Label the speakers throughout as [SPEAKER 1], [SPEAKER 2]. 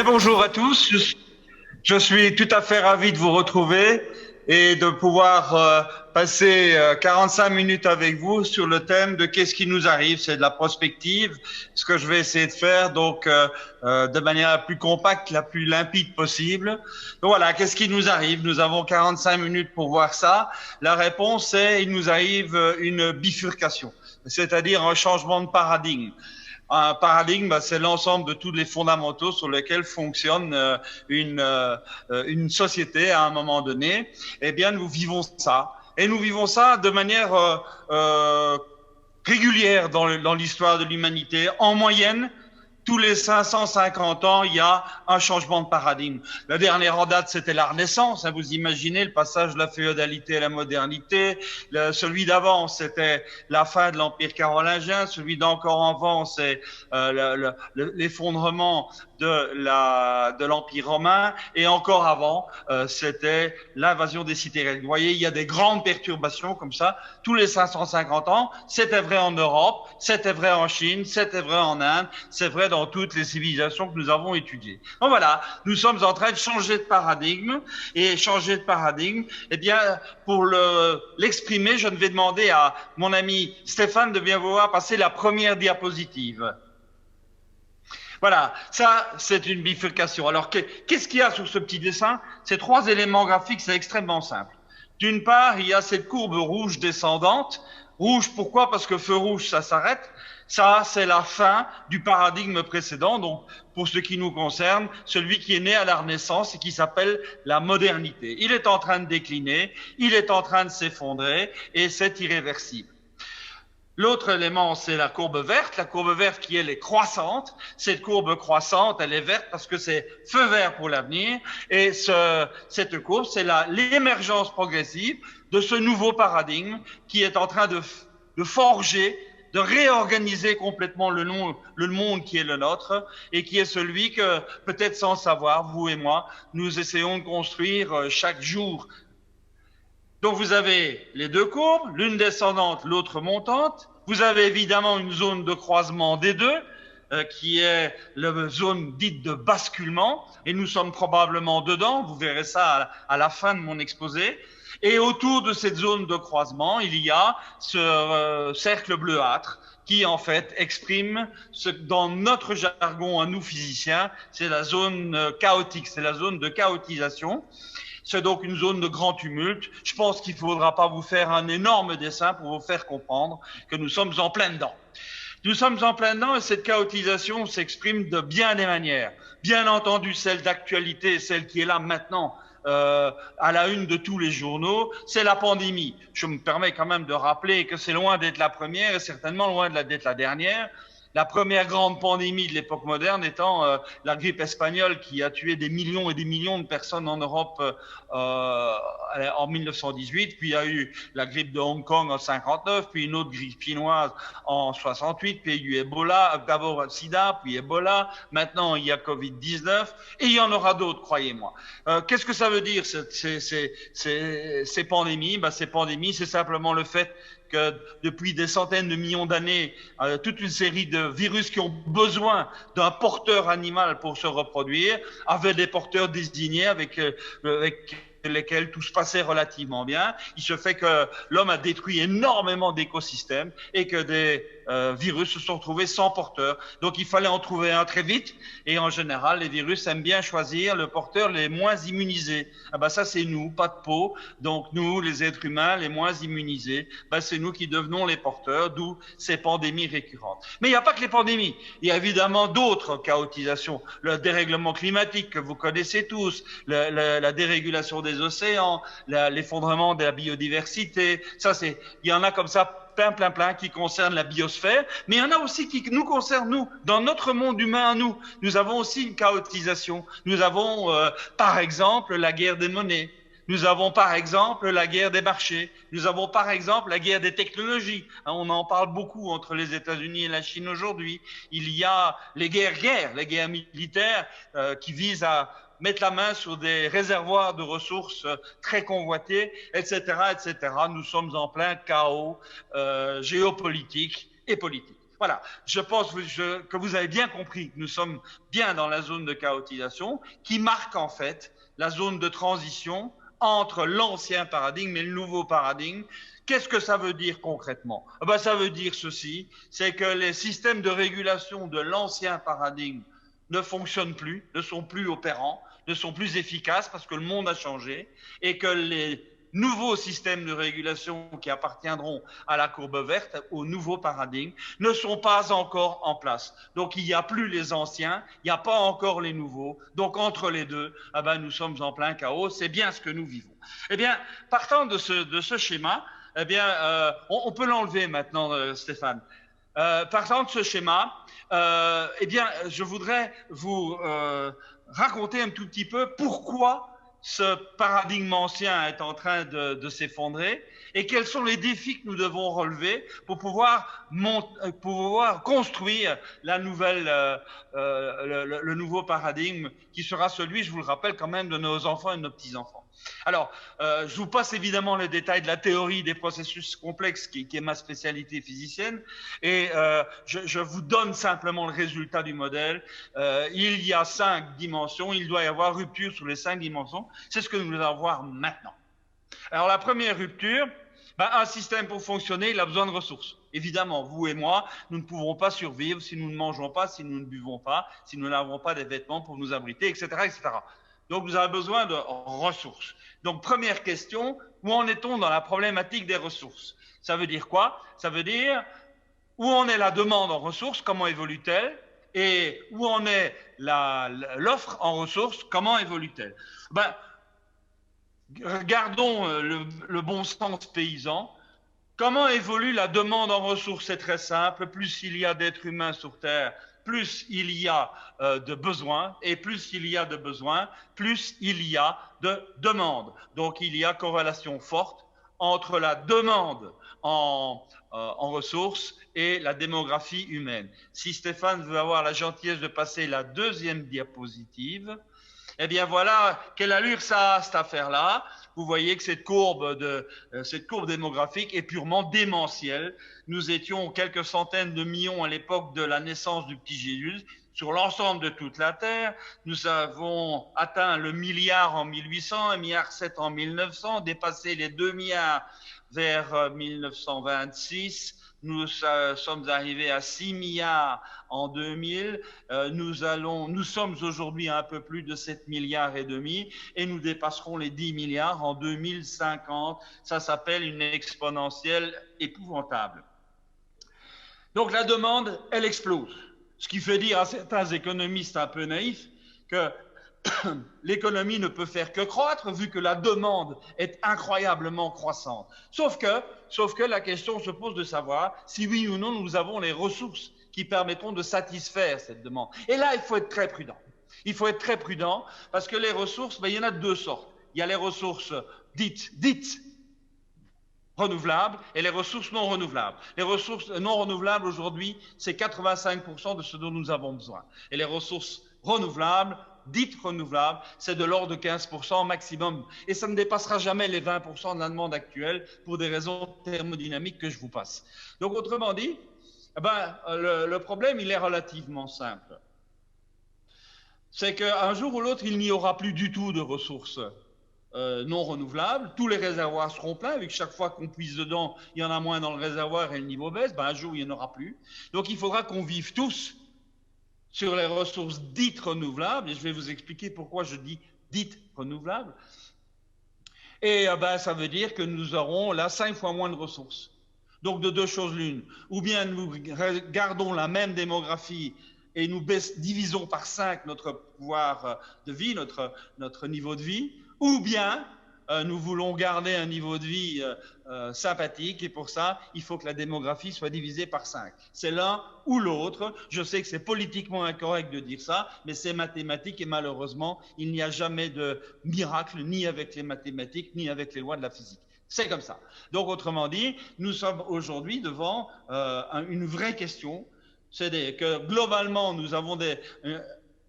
[SPEAKER 1] Bonjour à tous, je suis tout à fait ravi de vous retrouver et de pouvoir passer 45 minutes avec vous sur le thème de qu'est-ce qui nous arrive, c'est de la prospective, ce que je vais essayer de faire de manière la plus compacte, la plus limpide possible. Donc voilà, qu'est-ce qui nous arrive? Nous avons 45 minutes pour voir ça. La réponse est, il nous arrive une bifurcation, c'est-à-dire un changement de paradigme. Un paradigme, c'est l'ensemble de tous les fondamentaux sur lesquels fonctionne une société à un moment donné. Eh bien, nous vivons ça. Et nous vivons ça de manière régulière dans l'histoire de l'humanité. En moyenne, tous les 550 ans, il y a un changement de paradigme. La dernière en date, c'était la Renaissance. Vous imaginez le passage de la féodalité à la modernité. Celui d'avant, c'était la fin de l'Empire carolingien. Celui d'encore avant, c'est l'effondrement de l'Empire romain. Et encore avant, c'était l'invasion des cités grecques. Vous voyez, il y a des grandes perturbations comme ça. Tous les 550 ans, c'était vrai en Europe, c'était vrai en Chine, c'était vrai en Inde, c'est vrai dans toutes les civilisations que nous avons étudiées. Donc voilà, nous sommes en train de changer de paradigme. Et changer de paradigme, eh bien, pour l'exprimer, je vais demander à mon ami Stéphane de bien vouloir passer la première diapositive. Voilà, ça, c'est une bifurcation. Alors, qu'est-ce qu'il y a sur ce petit dessin? Ces trois éléments graphiques, c'est extrêmement simple. D'une part, il y a cette courbe rouge descendante. Rouge, pourquoi? Parce que feu rouge, ça s'arrête. Ça, c'est la fin du paradigme précédent. Donc, pour ce qui nous concerne, celui qui est né à la Renaissance et qui s'appelle la modernité. Il est en train de décliner, il est en train de s'effondrer et c'est irréversible. L'autre élément, c'est la courbe verte qui, elle, est croissante. Cette courbe croissante, elle est verte parce que c'est feu vert pour l'avenir. Et cette courbe, c'est l'émergence progressive de ce nouveau paradigme qui est en train de forger, de réorganiser complètement le monde qui est le nôtre et qui est celui que, peut-être sans savoir, vous et moi, nous essayons de construire chaque jour. Donc vous avez les deux courbes, l'une descendante, l'autre montante. Vous avez évidemment une zone de croisement des deux, qui est la zone dite de basculement, et nous sommes probablement dedans, vous verrez ça à la fin de mon exposé. Et autour de cette zone de croisement, il y a ce cercle bleuâtre qui en fait exprime ce que dans notre jargon à nous physiciens, c'est la zone chaotique, c'est la zone de chaotisation. C'est donc une zone de grand tumulte. Je pense qu'il ne faudra pas vous faire un énorme dessin pour vous faire comprendre que nous sommes en plein dedans. Nous sommes en plein dedans et cette chaotisation s'exprime de bien des manières. Bien entendu, celle d'actualité, celle qui est là maintenant, à la une de tous les journaux, c'est la pandémie. Je me permets quand même de rappeler que c'est loin d'être la première et certainement loin d'être la dernière. La première grande pandémie de l'époque moderne étant la grippe espagnole qui a tué des millions et des millions de personnes en Europe en 1918. Puis il y a eu la grippe de Hong Kong en 59, puis une autre grippe chinoise en 68, puis il y a eu Ebola, d'abord Sida, puis Ebola. Maintenant, il y a Covid-19 et il y en aura d'autres, croyez-moi. Qu'est-ce que ça veut dire ces pandémies? Ces pandémies, c'est simplement le fait que depuis des centaines de millions d'années, toute une série de virus qui ont besoin d'un porteur animal pour se reproduire avaient des porteurs désignés avec lesquels tout se passait relativement bien. Il se fait que l'homme a détruit énormément d'écosystèmes et que des virus se sont retrouvés sans porteur. Donc il fallait en trouver un très vite et en général, les virus aiment bien choisir le porteur les moins immunisés. Ça, c'est nous, pas de peau. Donc nous, les êtres humains, les moins immunisés, c'est nous qui devenons les porteurs, d'où ces pandémies récurrentes. Mais il n'y a pas que les pandémies. Il y a évidemment d'autres chaotisations. Le dérèglement climatique que vous connaissez tous, la dérégulation des océans, l'effondrement de la biodiversité. Il y en a comme ça plein qui concernent la biosphère, mais il y en a aussi qui nous concernent, nous, dans notre monde humain à nous. Nous avons aussi une chaotisation. Nous avons, par exemple, la guerre des monnaies. Nous avons par exemple la guerre des marchés. Nous avons par exemple la guerre des technologies. On en parle beaucoup entre les États-Unis et la Chine aujourd'hui. Il y a les guerres militaires qui visent à mettre la main sur des réservoirs de ressources très convoités, etc. Nous sommes en plein chaos géopolitique et politique. Voilà, je pense que vous avez bien compris que nous sommes bien dans la zone de chaotisation qui marque en fait la zone de transition entre l'ancien paradigme et le nouveau paradigme. Qu'est-ce que ça veut dire concrètement? Ça veut dire ceci, c'est que les systèmes de régulation de l'ancien paradigme ne fonctionnent plus, ne sont plus opérants, ne sont plus efficaces parce que le monde a changé et que les nouveaux systèmes de régulation qui appartiendront à la courbe verte, au nouveau paradigme, ne sont pas encore en place. Donc il n'y a plus les anciens, il n'y a pas encore les nouveaux. Donc entre les deux, nous sommes en plein chaos. C'est bien ce que nous vivons. Eh bien, partant de ce schéma, on peut l'enlever maintenant, Stéphane. Partant de ce schéma, je voudrais vous raconter un tout petit peu pourquoi ce paradigme ancien est en train de s'effondrer et quels sont les défis que nous devons relever pour pouvoir construire la nouvelle, le nouveau paradigme qui sera celui, je vous le rappelle quand même, de nos enfants et de nos petits-enfants. Alors, je vous passe évidemment les détails de la théorie des processus complexes qui est ma spécialité physicienne et je vous donne simplement le résultat du modèle. Il y a 5 dimensions, il doit y avoir rupture sur les 5 dimensions. C'est ce que nous allons voir maintenant. Alors, la première rupture, un système pour fonctionner, il a besoin de ressources. Évidemment, vous et moi, nous ne pouvons pas survivre si nous ne mangeons pas, si nous ne buvons pas, si nous n'avons pas des vêtements pour nous abriter, etc., etc. Donc, nous avons besoin de ressources. Donc, première question, où en est-on dans la problématique des ressources? Ça veut dire quoi? Ça veut dire où en est la demande en ressources, comment évolue-t-elle? Et où en est l'offre en ressources, comment évolue-t-elle? Regardons le bon sens paysan. Comment évolue la demande en ressources? C'est très simple. Plus il y a d'êtres humains sur Terre, plus il y a de besoins, et plus il y a de besoins, plus il y a de demandes. Donc il y a corrélation forte entre la demande en ressources et la démographie humaine. Si Stéphane veut avoir la gentillesse de passer la deuxième diapositive, eh bien voilà, quelle allure ça a cette affaire-là. Vous voyez que cette courbe démographique est purement démentielle. Nous étions quelques centaines de millions à l'époque de la naissance du petit Jésus. Sur l'ensemble de toute la Terre, nous avons atteint le milliard en 1800, 1,7 milliard en 1900, dépassé les 2 milliards vers 1926. Nous sommes arrivés à 6 milliards en 2000. Nous sommes aujourd'hui à un peu plus de 7 milliards et demi et nous dépasserons les 10 milliards en 2050. Ça s'appelle une exponentielle épouvantable. Donc la demande, elle explose. Ce qui fait dire à certains économistes un peu naïfs que l'économie ne peut faire que croître vu que la demande est incroyablement croissante. Sauf que la question se pose de savoir si oui ou non nous avons les ressources qui permettront de satisfaire cette demande. Et là, il faut être très prudent. Il faut être très prudent parce que les ressources, il y en a de 2 sortes. Il y a les ressources dites renouvelables et les ressources non renouvelables. Les ressources non renouvelables aujourd'hui, c'est 85% de ce dont nous avons besoin. Et les ressources renouvelables, dites renouvelables, c'est de l'ordre de 15% maximum. Et ça ne dépassera jamais les 20% de la demande actuelle pour des raisons thermodynamiques que je vous passe. Donc, autrement dit, le problème, il est relativement simple. C'est qu'un jour ou l'autre, il n'y aura plus du tout de ressources non renouvelables. Tous les réservoirs seront pleins, vu que chaque fois qu'on puise dedans, il y en a moins dans le réservoir et le niveau baisse. Un jour, il n'y en aura plus. Donc, il faudra qu'on vive tous sur les ressources dites renouvelables, et je vais vous expliquer pourquoi je dis dites renouvelables. Et ça veut dire que nous aurons là 5 fois moins de ressources. Donc de 2 choses l'une, ou bien nous gardons la même démographie et nous divisons par 5 notre pouvoir de vie, notre niveau de vie, ou bien nous voulons garder un niveau de vie sympathique et pour ça, il faut que la démographie soit divisée par 5. C'est l'un ou l'autre. Je sais que c'est politiquement incorrect de dire ça, mais c'est mathématique et malheureusement, il n'y a jamais de miracle ni avec les mathématiques ni avec les lois de la physique. C'est comme ça. Donc, autrement dit, nous sommes aujourd'hui devant une vraie question. C'est que globalement, nous avons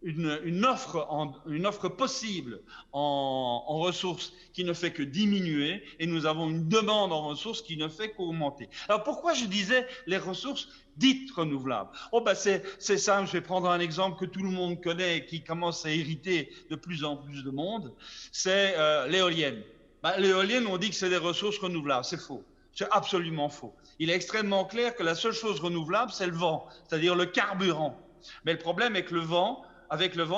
[SPEAKER 1] une offre possible en ressources qui ne fait que diminuer et nous avons une demande en ressources qui ne fait qu'augmenter. Alors pourquoi je disais les ressources dites renouvelables? Oh ben c'est simple, je vais prendre un exemple que tout le monde connaît et qui commence à irriter de plus en plus de monde, c'est l'éolienne. Ben, l'éolienne, on dit que c'est des ressources renouvelables, c'est faux. C'est absolument faux. Il est extrêmement clair que la seule chose renouvelable, c'est le vent, c'est-à-dire le carburant. Mais le problème avec le vent,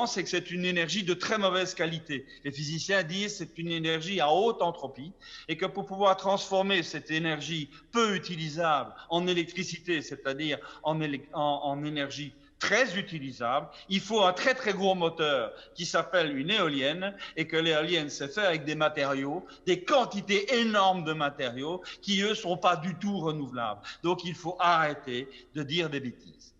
[SPEAKER 1] c'est que c'est une énergie de très mauvaise qualité. Les physiciens disent que c'est une énergie à haute entropie et que pour pouvoir transformer cette énergie peu utilisable en électricité, c'est-à-dire en énergie très utilisable, il faut un très très gros moteur qui s'appelle une éolienne et que l'éolienne c'est fait avec des matériaux, des quantités énormes de matériaux qui eux sont pas du tout renouvelables. Donc il faut arrêter de dire des bêtises.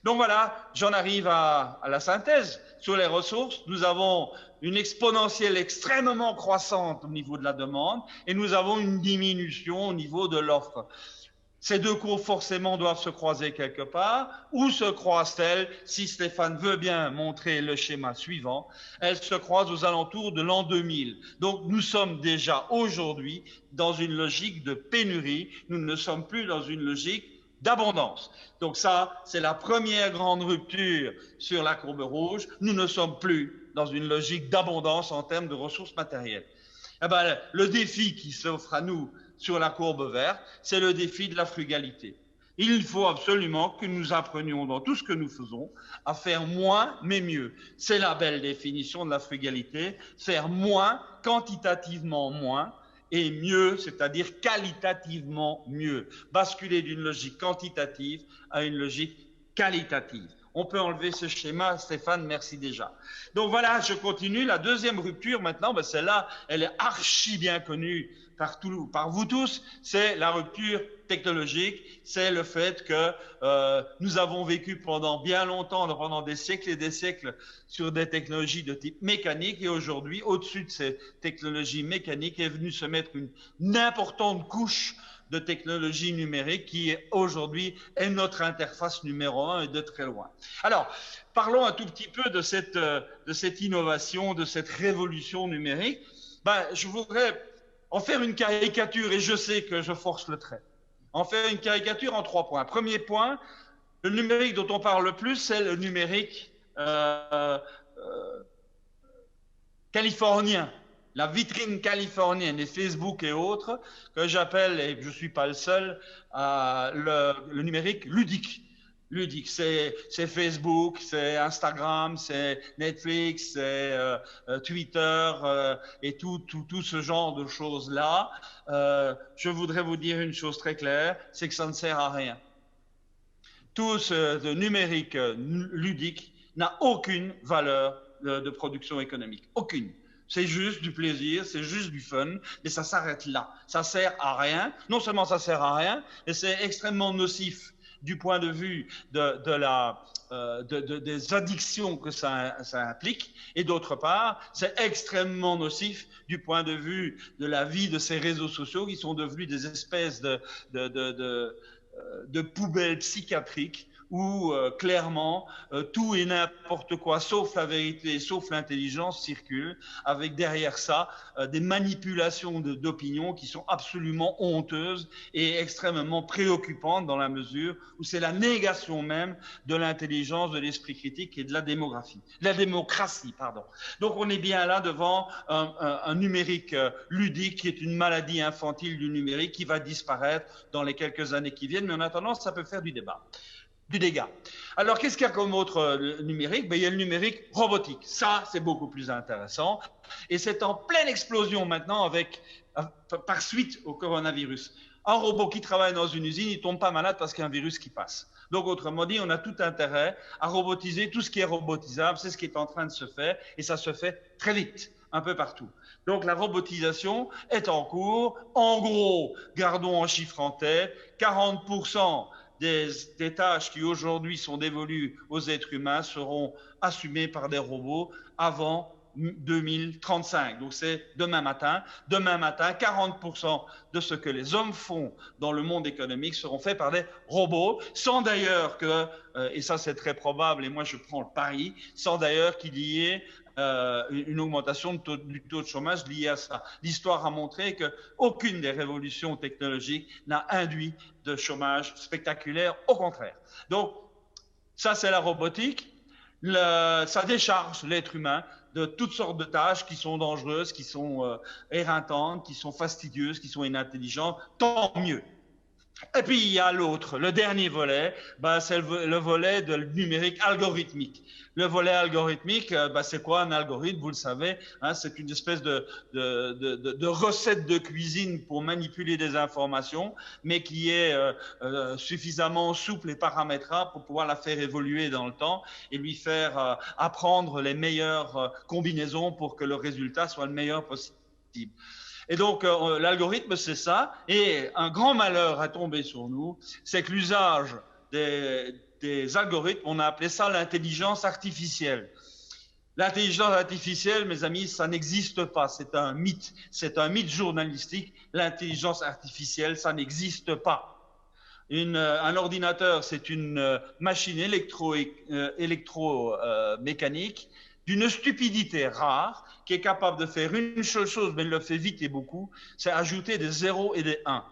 [SPEAKER 1] Donc voilà, j'en arrive à la synthèse. Sur les ressources, nous avons une exponentielle extrêmement croissante au niveau de la demande et nous avons une diminution au niveau de l'offre. Ces deux courbes forcément doivent se croiser quelque part. Où se croisent-elles? Si Stéphane veut bien montrer le schéma suivant, elles se croisent aux alentours de l'an 2000. Donc nous sommes déjà aujourd'hui dans une logique de pénurie. Nous ne sommes plus dans une logique d'abondance. Donc ça, c'est la première grande rupture sur la courbe rouge. Nous ne sommes plus dans une logique d'abondance en termes de ressources matérielles. Eh ben, le défi qui s'offre à nous sur la courbe verte, c'est le défi de la frugalité. Il faut absolument que nous apprenions dans tout ce que nous faisons à faire moins mais mieux. C'est la belle définition de la frugalité, faire moins, quantitativement moins, et mieux, c'est-à-dire qualitativement mieux. Basculer d'une logique quantitative à une logique qualitative. On peut enlever ce schéma, Stéphane, merci déjà. Donc voilà, je continue. La deuxième rupture maintenant, ben celle-là, elle est archi bien connue par vous tous, c'est la rupture technologique, c'est le fait que nous avons vécu pendant bien longtemps, pendant des siècles et des siècles, sur des technologies de type mécanique, et aujourd'hui, au-dessus de ces technologies mécaniques, est venue se mettre une importante couche de technologie numérique qui aujourd'hui est notre interface numéro 1 et de très loin. Alors, parlons un tout petit peu de cette innovation, de cette révolution numérique. Ben, je voudrais en faire une caricature, et je sais que je force le trait. En faire une caricature en 3 points. Premier point, le numérique dont on parle le plus, c'est le numérique californien. La vitrine californienne, les Facebook et autres, que j'appelle, et je ne suis pas le seul, le numérique ludique. Ludique, c'est Facebook, c'est Instagram, c'est Netflix, c'est Twitter et tout ce genre de choses-là. Je voudrais vous dire une chose très claire, c'est que ça ne sert à rien. Tout ce numérique ludique n'a aucune valeur de production économique. Aucune. C'est juste du plaisir, c'est juste du fun, mais ça s'arrête là. Ça sert à rien. Non seulement ça sert à rien, mais c'est extrêmement nocif du point de vue des addictions que ça implique, et d'autre part, c'est extrêmement nocif du point de vue de la vie de ces réseaux sociaux qui sont devenus des espèces de poubelles psychiatriques où clairement tout et n'importe quoi, sauf la vérité, sauf l'intelligence, circule, avec derrière ça des manipulations d'opinion qui sont absolument honteuses et extrêmement préoccupantes dans la mesure où c'est la négation même de l'intelligence, de l'esprit critique et de la démocratie. Donc on est bien là devant un numérique ludique qui est une maladie infantile du numérique qui va disparaître dans les quelques années qui viennent, mais en attendant, ça peut faire du dégât. Alors, qu'est-ce qu'il y a comme autre numérique? Ben, il y a le numérique robotique. Ça, c'est beaucoup plus intéressant. Et c'est en pleine explosion maintenant par suite au coronavirus. Un robot qui travaille dans une usine, il tombe pas malade parce qu'il y a un virus qui passe. Donc, autrement dit, on a tout intérêt à robotiser tout ce qui est robotisable. C'est ce qui est en train de se faire et ça se fait très vite, un peu partout. Donc, la robotisation est en cours. En gros, gardons en chiffre en tête, 40% des tâches qui aujourd'hui sont dévolues aux êtres humains seront assumées par des robots avant 2035. Donc c'est demain matin. Demain matin, 40% de ce que les hommes font dans le monde économique seront faits par des robots, sans d'ailleurs que, et ça c'est très probable, et moi je prends le pari, sans d'ailleurs qu'il y ait une augmentation du taux de chômage lié à ça. L'histoire a montré qu'aucune des révolutions technologiques n'a induit de chômage spectaculaire, au contraire. Donc, ça c'est la robotique. Ça décharge l'être humain de toutes sortes de tâches qui sont dangereuses, qui sont éreintantes, qui sont fastidieuses, qui sont inintelligentes. Tant mieux. Et puis il y a l'autre, le dernier volet, c'est le volet de numérique algorithmique. Le volet algorithmique, c'est quoi un algorithme? Vous le savez, hein, c'est une espèce de recette de cuisine pour manipuler des informations, mais qui est suffisamment souple et paramétrable pour pouvoir la faire évoluer dans le temps et lui faire apprendre les meilleures combinaisons pour que le résultat soit le meilleur possible. Et donc, l'algorithme, c'est ça. Et un grand malheur a tombé sur nous, c'est que l'usage des algorithmes, on a appelé ça l'intelligence artificielle. L'intelligence artificielle, mes amis, ça n'existe pas. C'est un mythe. C'est un mythe journalistique. L'intelligence artificielle, ça n'existe pas. Un ordinateur, c'est une machine électromécanique d'une stupidité rare, qui est capable de faire une seule chose, mais elle le fait vite et beaucoup, c'est ajouter des 0 et des 1.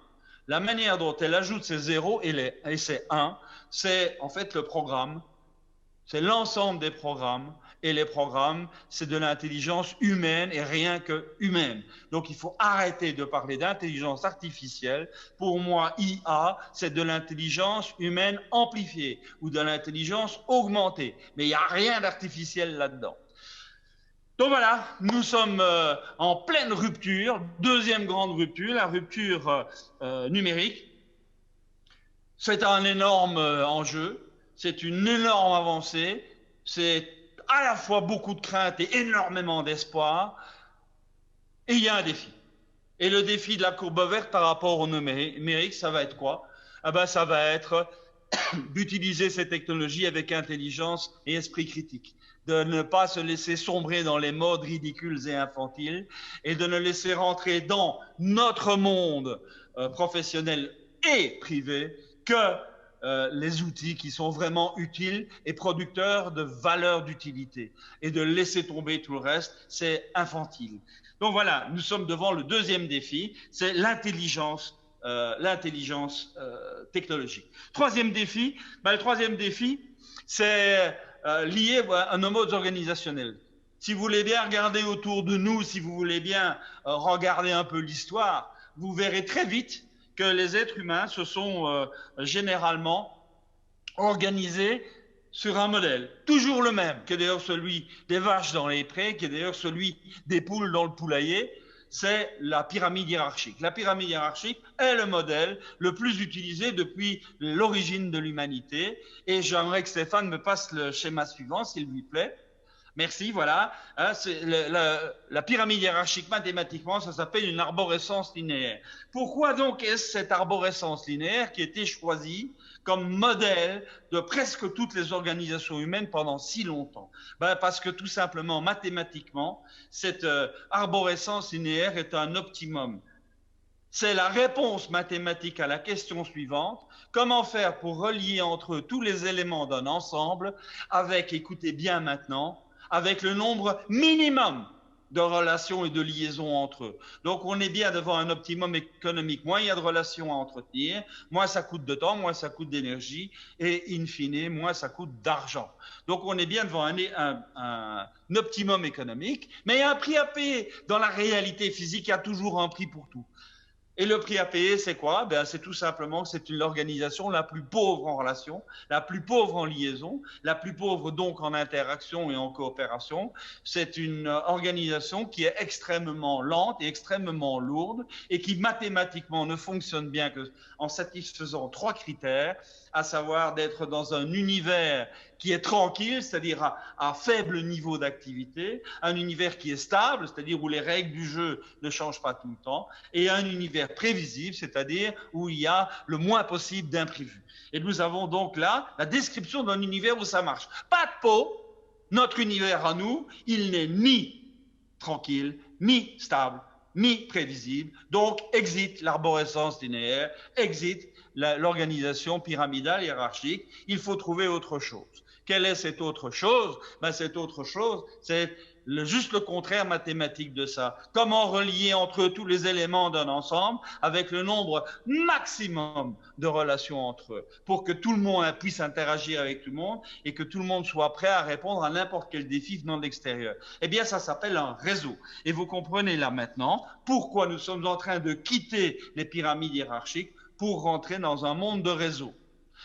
[SPEAKER 1] La manière dont elle ajoute ces 0 et ces 1, c'est en fait le programme, c'est l'ensemble des programmes, et les programmes, c'est de l'intelligence humaine et rien que humaine. Donc il faut arrêter de parler d'intelligence artificielle. Pour moi, IA, c'est de l'intelligence humaine amplifiée ou de l'intelligence augmentée. Mais il n'y a rien d'artificiel là-dedans. Donc voilà, nous sommes en pleine rupture, deuxième grande rupture, la rupture numérique. C'est un énorme enjeu, c'est une énorme avancée, c'est à la fois beaucoup de crainte et énormément d'espoir. Et il y a un défi. Et le défi de la courbe verte par rapport au numérique, ça va être quoi? Ça va être d'utiliser ces technologies avec intelligence et esprit critique, de ne pas se laisser sombrer dans les modes ridicules et infantiles et de ne laisser rentrer dans notre monde professionnel et privé que les outils qui sont vraiment utiles et producteurs de valeur d'utilité, et de laisser tomber tout le reste, c'est infantile. Donc voilà, nous sommes devant le deuxième défi, c'est l'intelligence technologique. Troisième défi, le troisième défi, c'est lié à nos modes organisationnels. Si vous voulez bien regarder autour de nous, si vous voulez bien regarder un peu l'histoire, vous verrez très vite que les êtres humains se sont généralement organisés sur un modèle, toujours le même, qui est d'ailleurs celui des vaches dans les prés, qui est d'ailleurs celui des poules dans le poulailler, c'est la pyramide hiérarchique. La pyramide hiérarchique est le modèle le plus utilisé depuis l'origine de l'humanité. Et j'aimerais que Stéphane me passe le schéma suivant, s'il lui plaît. Merci, voilà. La pyramide hiérarchique, mathématiquement, ça s'appelle une arborescence linéaire. Pourquoi donc est-ce cette arborescence linéaire qui a été choisie comme modèle de presque toutes les organisations humaines pendant si longtemps? Parce que tout simplement, mathématiquement, cette arborescence linéaire est un optimum. C'est la réponse mathématique à la question suivante: comment faire pour relier entre eux tous les éléments d'un ensemble avec, écoutez bien maintenant, avec le nombre minimum de relations et de liaisons entre eux. Donc on est bien devant un optimum économique. Moins il y a de relations à entretenir, moins ça coûte de temps, moins ça coûte d'énergie, et in fine, moins ça coûte d'argent. Donc on est bien devant un optimum économique, mais il y a un prix à payer. Dans la réalité physique, il y a toujours un prix pour tout. Et le prix à payer, c'est quoi? C'est tout simplement que c'est l'organisation la plus pauvre en relation, la plus pauvre en liaison, la plus pauvre donc en interaction et en coopération. C'est une organisation qui est extrêmement lente et extrêmement lourde et qui mathématiquement ne fonctionne bien qu'en satisfaisant 3 critères, à savoir d'être dans un univers qui est tranquille, c'est-à-dire à faible niveau d'activité, un univers qui est stable, c'est-à-dire où les règles du jeu ne changent pas tout le temps, et un univers prévisible, c'est-à-dire où il y a le moins possible d'imprévus. Et nous avons donc là la description d'un univers où ça marche. Pas de peau, notre univers à nous, il n'est ni mi-tranquille, mi-stable, mi-prévisible. Donc, exit l'arborescence linéaire, exit l'organisation pyramidale hiérarchique. Il faut trouver autre chose. Quelle est cette autre chose? Cette autre chose, c'est juste le contraire mathématique de ça. Comment relier entre eux tous les éléments d'un ensemble avec le nombre maximum de relations entre eux pour que tout le monde puisse interagir avec tout le monde et que tout le monde soit prêt à répondre à n'importe quel défi venant de l'extérieur. Eh bien, ça s'appelle un réseau. Et vous comprenez là maintenant pourquoi nous sommes en train de quitter les pyramides hiérarchiques pour rentrer dans un monde de réseau.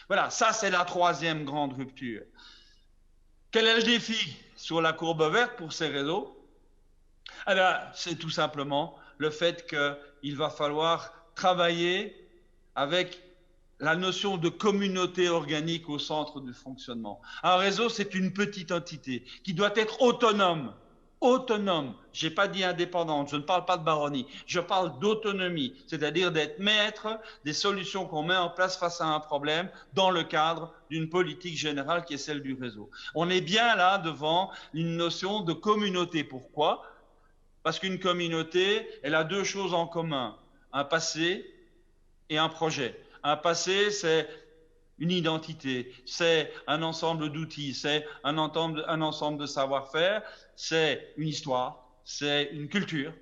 [SPEAKER 1] Voilà, ça c'est la troisième grande rupture. Quel est le défi sur la courbe verte pour ces réseaux? Eh bien, c'est tout simplement le fait qu'il va falloir travailler avec la notion de communauté organique au centre du fonctionnement. Un réseau, c'est une petite entité qui doit être autonome. Autonome. Je n'ai pas dit indépendante, je ne parle pas de baronnie, je parle d'autonomie, c'est-à-dire d'être maître des solutions qu'on met en place face à un problème dans le cadre d'une politique générale qui est celle du réseau. On est bien là devant une notion de communauté. Pourquoi? Parce qu'une communauté, elle a deux choses en commun, un passé et un projet. Un passé, c'est une identité, c'est un ensemble d'outils, c'est un ensemble de savoir-faire, c'est une histoire, c'est une culture.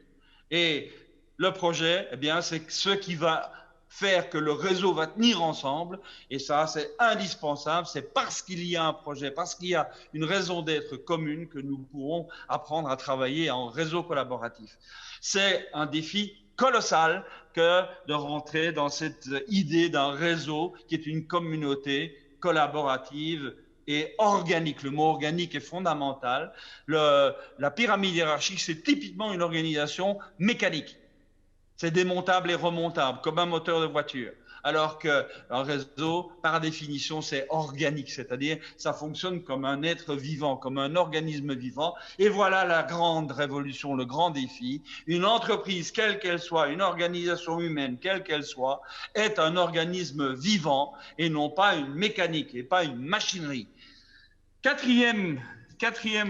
[SPEAKER 1] Et le projet, eh bien, c'est ce qui va faire que le réseau va tenir ensemble. Et ça, c'est indispensable. C'est parce qu'il y a un projet, parce qu'il y a une raison d'être commune que nous pourrons apprendre à travailler en réseau collaboratif. C'est un défi colossal que de rentrer dans cette idée d'un réseau qui est une communauté collaborative et organique. Le mot organique est fondamental. La pyramide hiérarchique, c'est typiquement une organisation mécanique. C'est démontable et remontable, comme un moteur de voiture. Alors qu'un réseau, par définition, c'est organique, c'est-à-dire ça fonctionne comme un être vivant, comme un organisme vivant. Et voilà la grande révolution, le grand défi. Une entreprise, quelle qu'elle soit, une organisation humaine, quelle qu'elle soit, est un organisme vivant et non pas une mécanique et pas une machinerie. Quatrième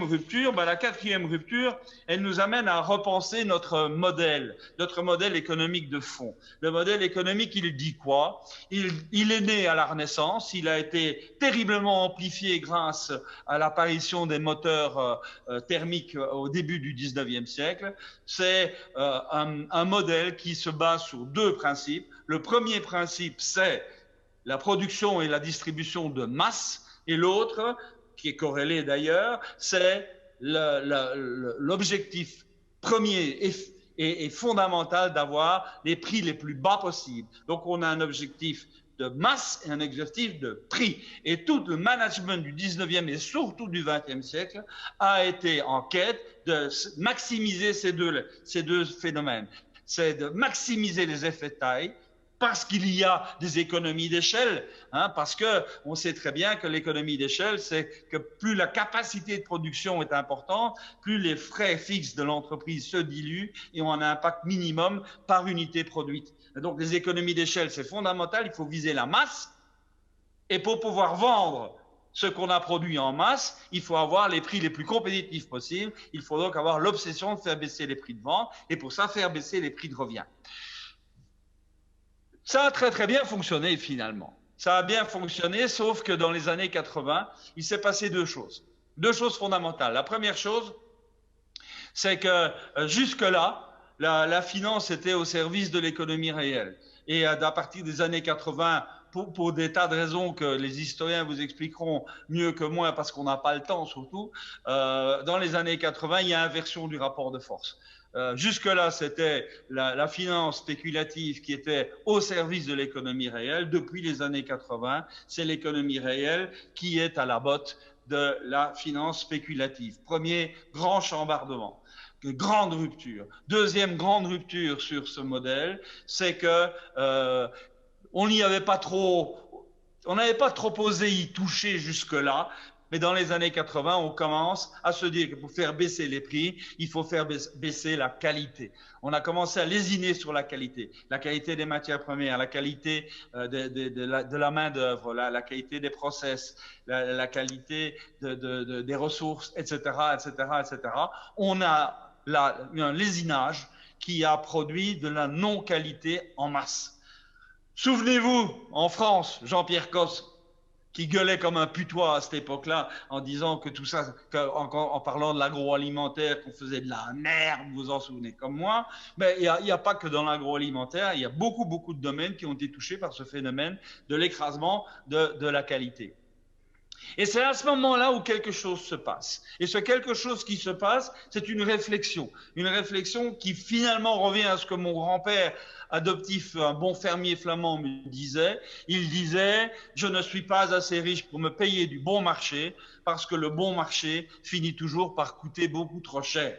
[SPEAKER 1] rupture, la quatrième rupture, elle nous amène à repenser notre modèle économique de fond. Le modèle économique, il dit quoi? Il est né à la Renaissance, il a été terriblement amplifié grâce à l'apparition des moteurs thermiques au début du 19e siècle. C'est un modèle qui se base sur deux principes. Le premier principe, c'est la production et la distribution de masse, et l'autre, qui est corrélé d'ailleurs, c'est l'objectif premier et fondamental d'avoir les prix les plus bas possibles. Donc on a un objectif de masse et un objectif de prix. Et tout le management du 19e et surtout du 20e siècle a été en quête de maximiser ces deux phénomènes. C'est de maximiser les effets de taille, parce qu'il y a des économies d'échelle, parce que on sait très bien que l'économie d'échelle, c'est que plus la capacité de production est importante, plus les frais fixes de l'entreprise se diluent et ont un impact minimum par unité produite. Et donc les économies d'échelle, c'est fondamental, il faut viser la masse, et pour pouvoir vendre ce qu'on a produit en masse, il faut avoir les prix les plus compétitifs possibles, il faut donc avoir l'obsession de faire baisser les prix de vente, et pour ça faire baisser les prix de revient. Ça a très très bien fonctionné finalement. Ça a bien fonctionné, sauf que dans les années 80, il s'est passé deux choses fondamentales. La première chose, c'est que jusque-là, la finance était au service de l'économie réelle. Et à partir des années 80, pour des tas de raisons que les historiens vous expliqueront mieux que moi, parce qu'on n'a pas le temps surtout, dans les années 80, il y a inversion du rapport de force. Jusque-là, c'était la finance spéculative qui était au service de l'économie réelle. Depuis les années 80, c'est l'économie réelle qui est à la botte de la finance spéculative. Premier grand chambardement, grande rupture. Deuxième grande rupture sur ce modèle, c'est que on n'avait pas trop osé y toucher jusque-là. Mais dans les années 80, on commence à se dire que pour faire baisser les prix, il faut faire baisser la qualité. On a commencé à lésiner sur la qualité des matières premières, la qualité de la main-d'œuvre, la qualité des process, la qualité des ressources, etc., etc., etc. On a un lésinage qui a produit de la non-qualité en masse. Souvenez-vous, en France, Jean-Pierre Cos, qui gueulait comme un putois à cette époque-là, en disant que tout ça, en parlant de l'agroalimentaire, qu'on faisait de la merde, vous vous en souvenez comme moi. Mais il n'y a pas que dans l'agroalimentaire, il y a beaucoup, beaucoup de domaines qui ont été touchés par ce phénomène de l'écrasement de la qualité. Et c'est à ce moment-là où quelque chose se passe. Et ce quelque chose qui se passe, c'est une réflexion qui finalement revient à ce que mon grand-père adoptif, un bon fermier flamand, me disait. Il disait, je ne suis pas assez riche pour me payer du bon marché, parce que le bon marché finit toujours par coûter beaucoup trop cher.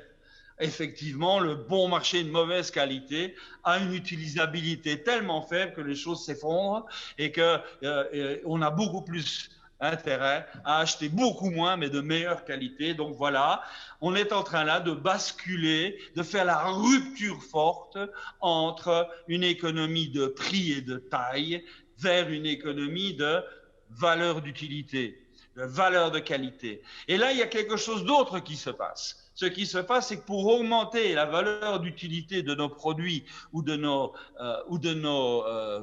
[SPEAKER 1] Effectivement, le bon marché de mauvaise qualité a une utilisabilité tellement faible que les choses s'effondrent et qu'on a beaucoup plus intérêt à acheter beaucoup moins, mais de meilleure qualité. Donc voilà, on est en train là de basculer, de faire la rupture forte entre une économie de prix et de taille vers une économie de valeur d'utilité, de valeur de qualité. Et là, il y a quelque chose d'autre qui se passe. Ce qui se passe, c'est que pour augmenter la valeur d'utilité de nos produits ou de nos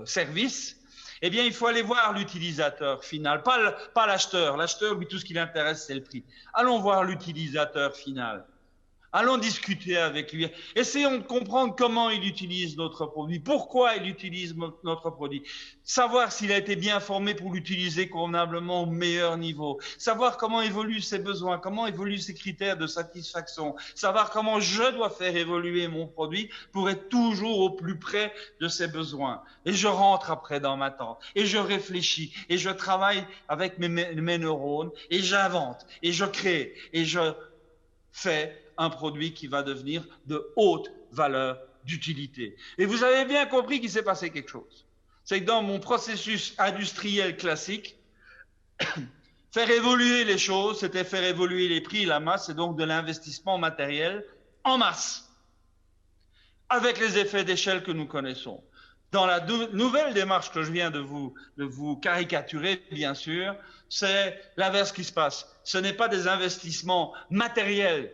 [SPEAKER 1] services, eh bien, il faut aller voir l'utilisateur final, pas l'acheteur. L'acheteur, lui, tout ce qui l'intéresse, c'est le prix. Allons voir l'utilisateur final. Allons discuter avec lui. Essayons de comprendre comment il utilise notre produit, pourquoi il utilise notre produit. Savoir s'il a été bien formé pour l'utiliser convenablement au meilleur niveau. Savoir comment évoluent ses besoins, comment évoluent ses critères de satisfaction. Savoir comment je dois faire évoluer mon produit pour être toujours au plus près de ses besoins. Et je rentre après dans ma tente. Et je réfléchis. Et je travaille avec mes neurones. Et j'invente. Et je crée. Et je fais un produit qui va devenir de haute valeur d'utilité. Et vous avez bien compris qu'il s'est passé quelque chose. C'est que dans mon processus industriel classique, faire évoluer les choses, c'était faire évoluer les prix et la masse, et donc de l'investissement matériel en masse, avec les effets d'échelle que nous connaissons. Dans la nouvelle démarche que je viens de vous caricaturer, bien sûr, c'est l'inverse qui se passe. Ce n'est pas des investissements matériels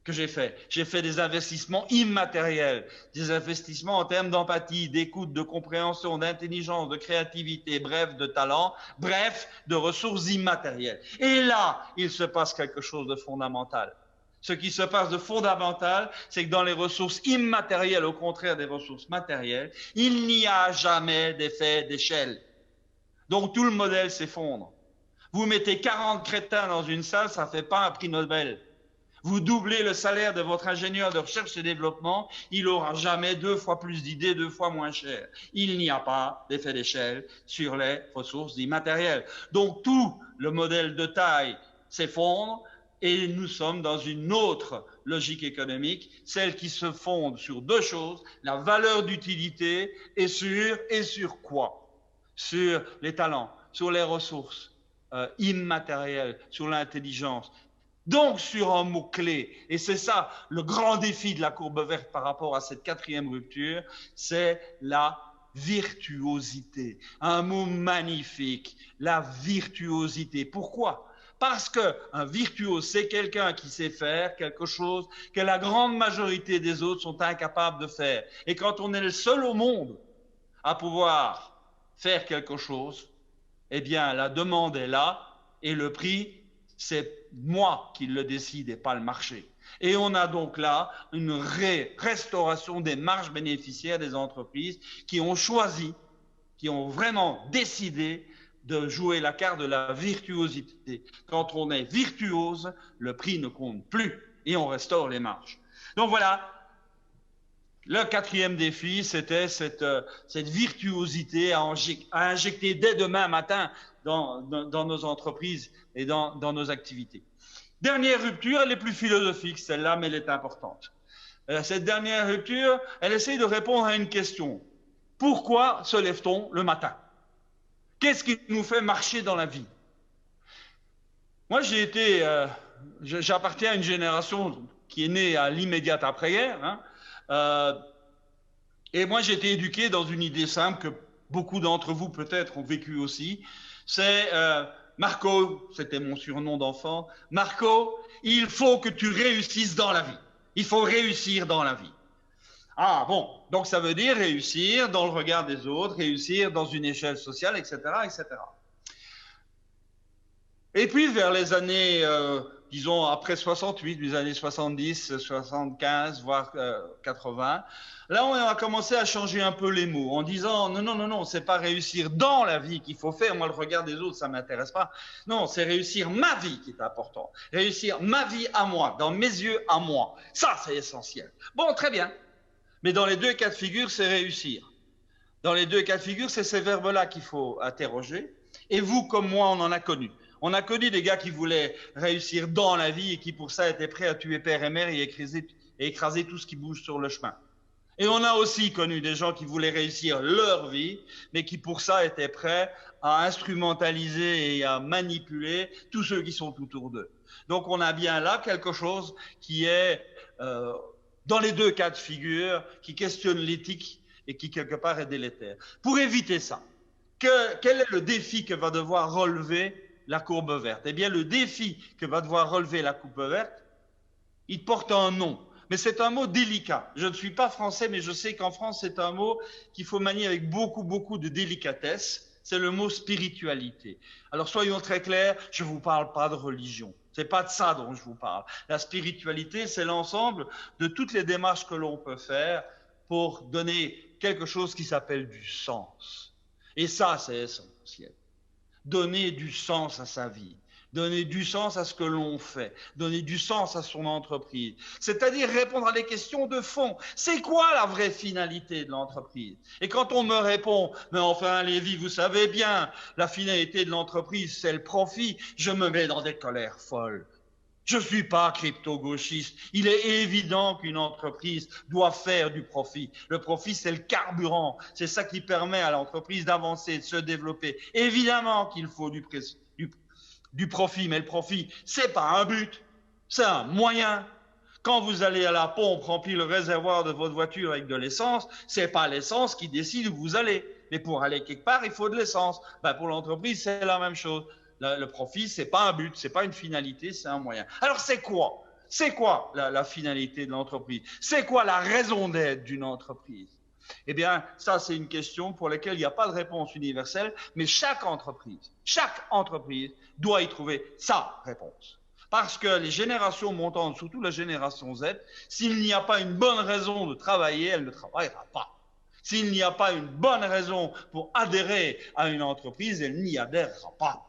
[SPEAKER 1] que j'ai fait. J'ai fait des investissements immatériels, des investissements en termes d'empathie, d'écoute, de compréhension, d'intelligence, de créativité, bref, de talent, bref, de ressources immatérielles. Et là, il se passe quelque chose de fondamental. Ce qui se passe de fondamental, c'est que dans les ressources immatérielles, au contraire des ressources matérielles, il n'y a jamais d'effet d'échelle. Donc tout le modèle s'effondre. Vous mettez 40 crétins dans une salle, ça ne fait pas un prix Nobel. Vous doublez le salaire de votre ingénieur de recherche et développement, il n'aura jamais 2 fois plus d'idées, 2 fois moins cher. Il n'y a pas d'effet d'échelle sur les ressources immatérielles. Donc tout le modèle de taille s'effondre et nous sommes dans une autre logique économique, celle qui se fonde sur 2 choses, la valeur d'utilité et sur quoi? Sur les talents, sur les ressources immatérielles, sur l'intelligence. Donc sur un mot-clé, et c'est ça le grand défi de la courbe verte par rapport à cette 4e rupture, c'est la virtuosité. Un mot magnifique, la virtuosité. Pourquoi? Parce qu'un virtuose, c'est quelqu'un qui sait faire quelque chose que la grande majorité des autres sont incapables de faire. Et quand on est le seul au monde à pouvoir faire quelque chose, eh bien la demande est là et le prix, c'est moi qui le décide et pas le marché. Et on a donc là une restauration des marges bénéficiaires des entreprises qui ont choisi, qui ont vraiment décidé de jouer la carte de la virtuosité. Quand on est virtuose, le prix ne compte plus et on restaure les marges. Donc voilà, le 4e défi, c'était cette virtuosité à injecter dès demain matin dans nos entreprises et dans nos activités. Dernière rupture, elle est plus philosophique, celle-là, mais elle est importante. Cette dernière rupture, elle essaye de répondre à une question. Pourquoi se lève-t-on le matin? Qu'est-ce qui nous fait marcher dans la vie? Moi, j'appartiens à une génération qui est née à l'immédiate après-guerre, hein, et moi, j'ai été éduqué dans une idée simple que beaucoup d'entre vous peut-être ont vécu aussi. C'est Marco, c'était mon surnom d'enfant. Marco, il faut que tu réussisses dans la vie. Il faut réussir dans la vie. Ah bon, donc ça veut dire réussir dans le regard des autres, réussir dans une échelle sociale, etc., etc. Et puis vers les années, disons après 68, les années 70, 75, voire 80, là on a commencé à changer un peu les mots en disant non, non, non, non, c'est pas réussir dans la vie qu'il faut faire, moi le regard des autres ça m'intéresse pas. Non, c'est réussir ma vie qui est important, réussir ma vie à moi, dans mes yeux à moi. Ça c'est essentiel. Bon, très bien. Mais dans les deux cas de figure, c'est réussir. Dans les deux cas de figure, c'est ces verbes-là qu'il faut interroger. Et vous, comme moi, on en a connu. On a connu des gars qui voulaient réussir dans la vie et qui, pour ça, étaient prêts à tuer père et mère et écraser tout ce qui bouge sur le chemin. Et on a aussi connu des gens qui voulaient réussir leur vie, mais qui, pour ça, étaient prêts à instrumentaliser et à manipuler tous ceux qui sont autour d'eux. Donc, on a bien là quelque chose qui est... dans les deux cas de figure, qui questionne l'éthique et qui, quelque part, est délétère. Pour éviter ça, quel est le défi que va devoir relever la courbe verte? Eh bien, le défi que va devoir relever la courbe verte, il porte un nom. Mais c'est un mot délicat. Je ne suis pas français, mais je sais qu'en France, c'est un mot qu'il faut manier avec beaucoup, beaucoup de délicatesse. C'est le mot spiritualité. Alors, soyons très clairs, je ne vous parle pas de religion. C'est pas de ça dont je vous parle. La spiritualité, c'est l'ensemble de toutes les démarches que l'on peut faire pour donner quelque chose qui s'appelle du sens. Et ça, c'est essentiel. Donner du sens à sa vie, donner du sens à ce que l'on fait, donner du sens à son entreprise. C'est-à-dire répondre à des questions de fond. C'est quoi la vraie finalité de l'entreprise? Et quand on me répond, mais enfin, Lévy, vous savez bien, la finalité de l'entreprise, c'est le profit, je me mets dans des colères folles. Je ne suis pas crypto-gauchiste. Il est évident qu'une entreprise doit faire du profit. Le profit, c'est le carburant. C'est ça qui permet à l'entreprise d'avancer, de se développer. Évidemment qu'il faut du profit, mais le profit, c'est pas un but, c'est un moyen. Quand vous allez à la pompe remplir le réservoir de votre voiture avec de l'essence, c'est pas l'essence qui décide où vous allez. Mais pour aller quelque part, il faut de l'essence. Ben, pour l'entreprise, c'est la même chose. Le profit, c'est pas un but, c'est pas une finalité, c'est un moyen. Alors c'est quoi? C'est quoi la finalité de l'entreprise? C'est quoi la raison d'être d'une entreprise? Eh bien, ça, c'est une question pour laquelle il n'y a pas de réponse universelle, mais chaque entreprise doit y trouver sa réponse. Parce que les générations montantes, surtout la génération Z, s'il n'y a pas une bonne raison de travailler, elle ne travaillera pas. S'il n'y a pas une bonne raison pour adhérer à une entreprise, elle n'y adhérera pas.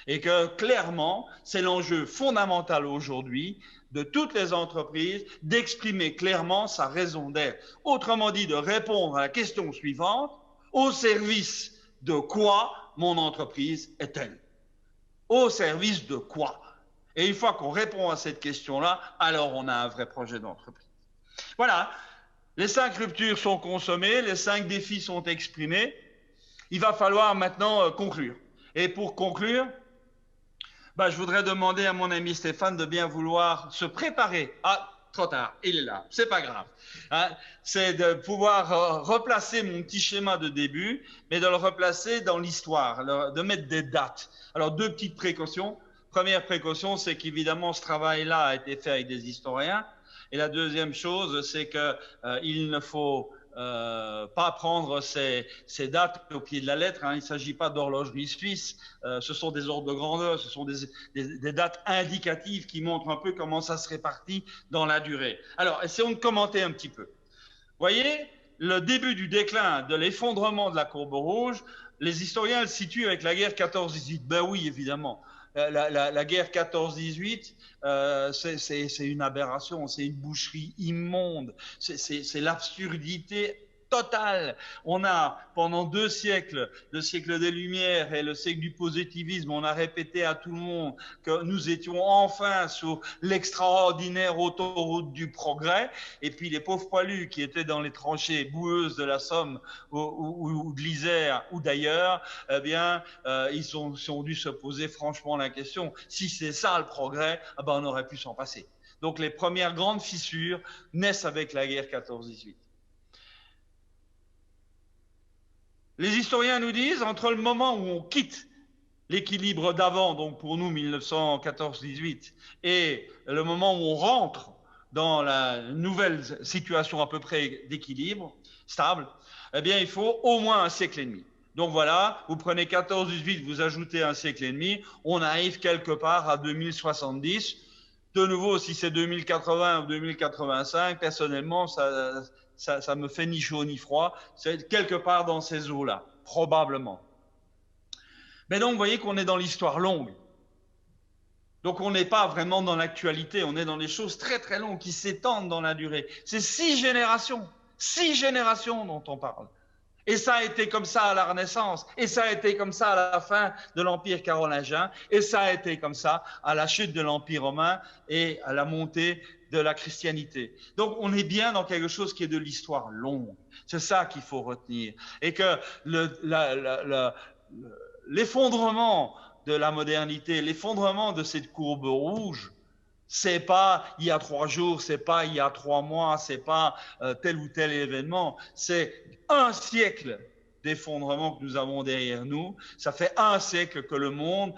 [SPEAKER 1] Et que clairement, c'est l'enjeu fondamental aujourd'hui de toutes les entreprises d'exprimer clairement sa raison d'être. Autrement dit, de répondre à la question suivante, au service de quoi mon entreprise est-elle? Au service de quoi? Et une fois qu'on répond à cette question-là, alors on a un vrai projet d'entreprise. Voilà, les 5 ruptures sont consommées, les 5 défis sont exprimés. Il va falloir maintenant conclure. Et pour conclure, je voudrais demander à mon ami Stéphane de bien vouloir se préparer. Ah, trop tard, il est là, c'est pas grave. Hein, c'est de pouvoir replacer mon petit schéma de début, mais de le replacer dans l'histoire, de mettre des dates. Alors, 2 petites précautions. Première précaution, c'est qu'évidemment, ce travail-là a été fait avec des historiens. Et la deuxième chose, c'est qu'il ne faut pas prendre ces dates au pied de la lettre. Hein. Il ne s'agit pas d'horlogerie suisse. Ce sont des ordres de grandeur, ce sont des dates indicatives qui montrent un peu comment ça se répartit dans la durée. Alors, essayons de commenter un petit peu. Vous voyez, le début du déclin, de l'effondrement de la courbe rouge, les historiens le situent avec la guerre 14-18. Ben oui, évidemment. La guerre 14-18, c'est une aberration, c'est une boucherie immonde, c'est l'absurdité totale. On a, pendant 2 siècles, le siècle des Lumières et le siècle du positivisme, on a répété à tout le monde que nous étions enfin sur l'extraordinaire autoroute du progrès, et puis les pauvres poilus qui étaient dans les tranchées boueuses de la Somme ou de l'Isère ou d'ailleurs, eh bien, ils ont dû se poser franchement la question, si c'est ça le progrès, on aurait pu s'en passer. Donc les premières grandes fissures naissent avec la guerre 14-18. Les historiens nous disent, entre le moment où on quitte l'équilibre d'avant, donc pour nous 1914-18, et le moment où on rentre dans la nouvelle situation à peu près d'équilibre, stable, eh bien, il faut au moins un siècle et demi. Donc voilà, vous prenez 14-18, vous ajoutez un siècle et demi, on arrive quelque part à 2070. De nouveau, si c'est 2080 ou 2085, personnellement, ça me fait ni chaud ni froid. C'est quelque part dans ces eaux-là, probablement. Mais donc, vous voyez qu'on est dans l'histoire longue. Donc, on n'est pas vraiment dans l'actualité, on est dans des choses très très longues qui s'étendent dans la durée. C'est 6 générations dont on parle. Et ça a été comme ça à la Renaissance, et ça a été comme ça à la fin de l'Empire carolingien, et ça a été comme ça à la chute de l'Empire romain et à la montée de la christianité. Donc on est bien dans quelque chose qui est de l'histoire longue. C'est ça qu'il faut retenir. Et que l'effondrement de la modernité, l'effondrement de cette courbe rouge, c'est pas il y a 3 jours, c'est pas il y a 3 mois, c'est pas tel ou tel événement, c'est un siècle d'effondrement que nous avons derrière nous. Ça fait un siècle que le monde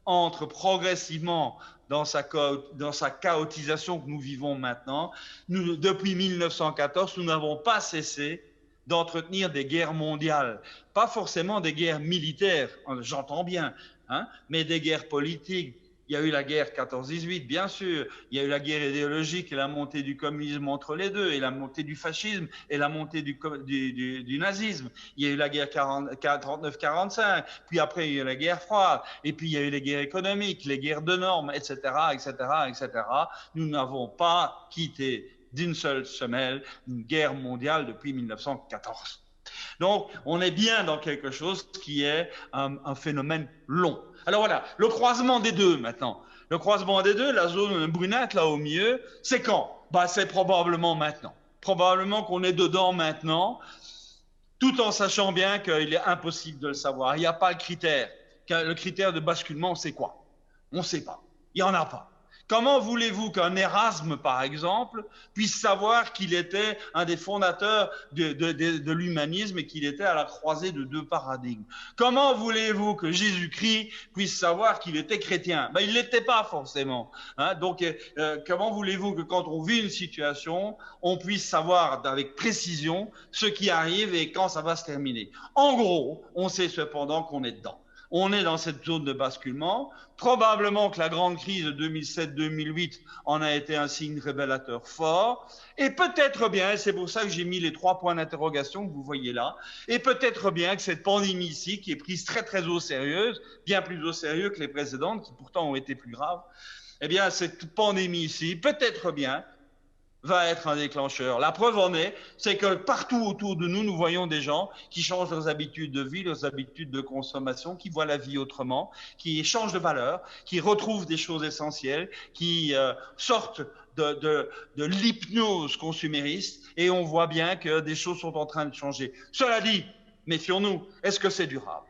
[SPEAKER 1] entre progressivement dans sa chaotisation que nous vivons maintenant. Nous, depuis 1914, nous n'avons pas cessé d'entretenir des guerres mondiales, pas forcément des guerres militaires, j'entends bien, hein, mais des guerres politiques. Il y a eu la guerre 14-18, bien sûr. Il y a eu la guerre idéologique et la montée du communisme entre les deux, et la montée du fascisme et la montée du nazisme. Il y a eu la guerre 39-45, puis après il y a eu la guerre froide, et puis il y a eu les guerres économiques, les guerres de normes, etc., etc., etc. Nous n'avons pas quitté d'une seule semelle une guerre mondiale depuis 1914. Donc, on est bien dans quelque chose qui est un phénomène long. Alors voilà, le croisement des deux maintenant. Le croisement des deux, la zone brunette là au milieu, c'est quand? C'est probablement maintenant. Probablement qu'on est dedans maintenant, tout en sachant bien qu'il est impossible de le savoir. Il n'y a pas le critère. Le critère de basculement, c'est quoi? On ne sait pas. Il n'y en a pas. Comment voulez-vous qu'un Erasme, par exemple, puisse savoir qu'il était un des fondateurs de l'humanisme et qu'il était à la croisée de 2 paradigmes? Comment voulez-vous que Jésus-Christ puisse savoir qu'il était chrétien? Il ne l'était pas forcément. Hein? Donc, comment voulez-vous que quand on vit une situation, on puisse savoir avec précision ce qui arrive et quand ça va se terminer? En gros, on sait cependant qu'on est dedans. On est dans cette zone de basculement. Probablement que la grande crise de 2007-2008 en a été un signe révélateur fort. Et peut-être bien, et c'est pour ça que j'ai mis les 3 points d'interrogation que vous voyez là, et peut-être bien que cette pandémie ici, qui est prise très très au sérieux, bien plus au sérieux que les précédentes, qui pourtant ont été plus graves, eh bien cette pandémie ici, peut-être bien, va être un déclencheur. La preuve en est, c'est que partout autour de nous, nous voyons des gens qui changent leurs habitudes de vie, leurs habitudes de consommation, qui voient la vie autrement, qui changent de valeur, qui retrouvent des choses essentielles, qui sortent de l'hypnose consumériste, et on voit bien que des choses sont en train de changer. Cela dit, méfions-nous, est-ce que c'est durable?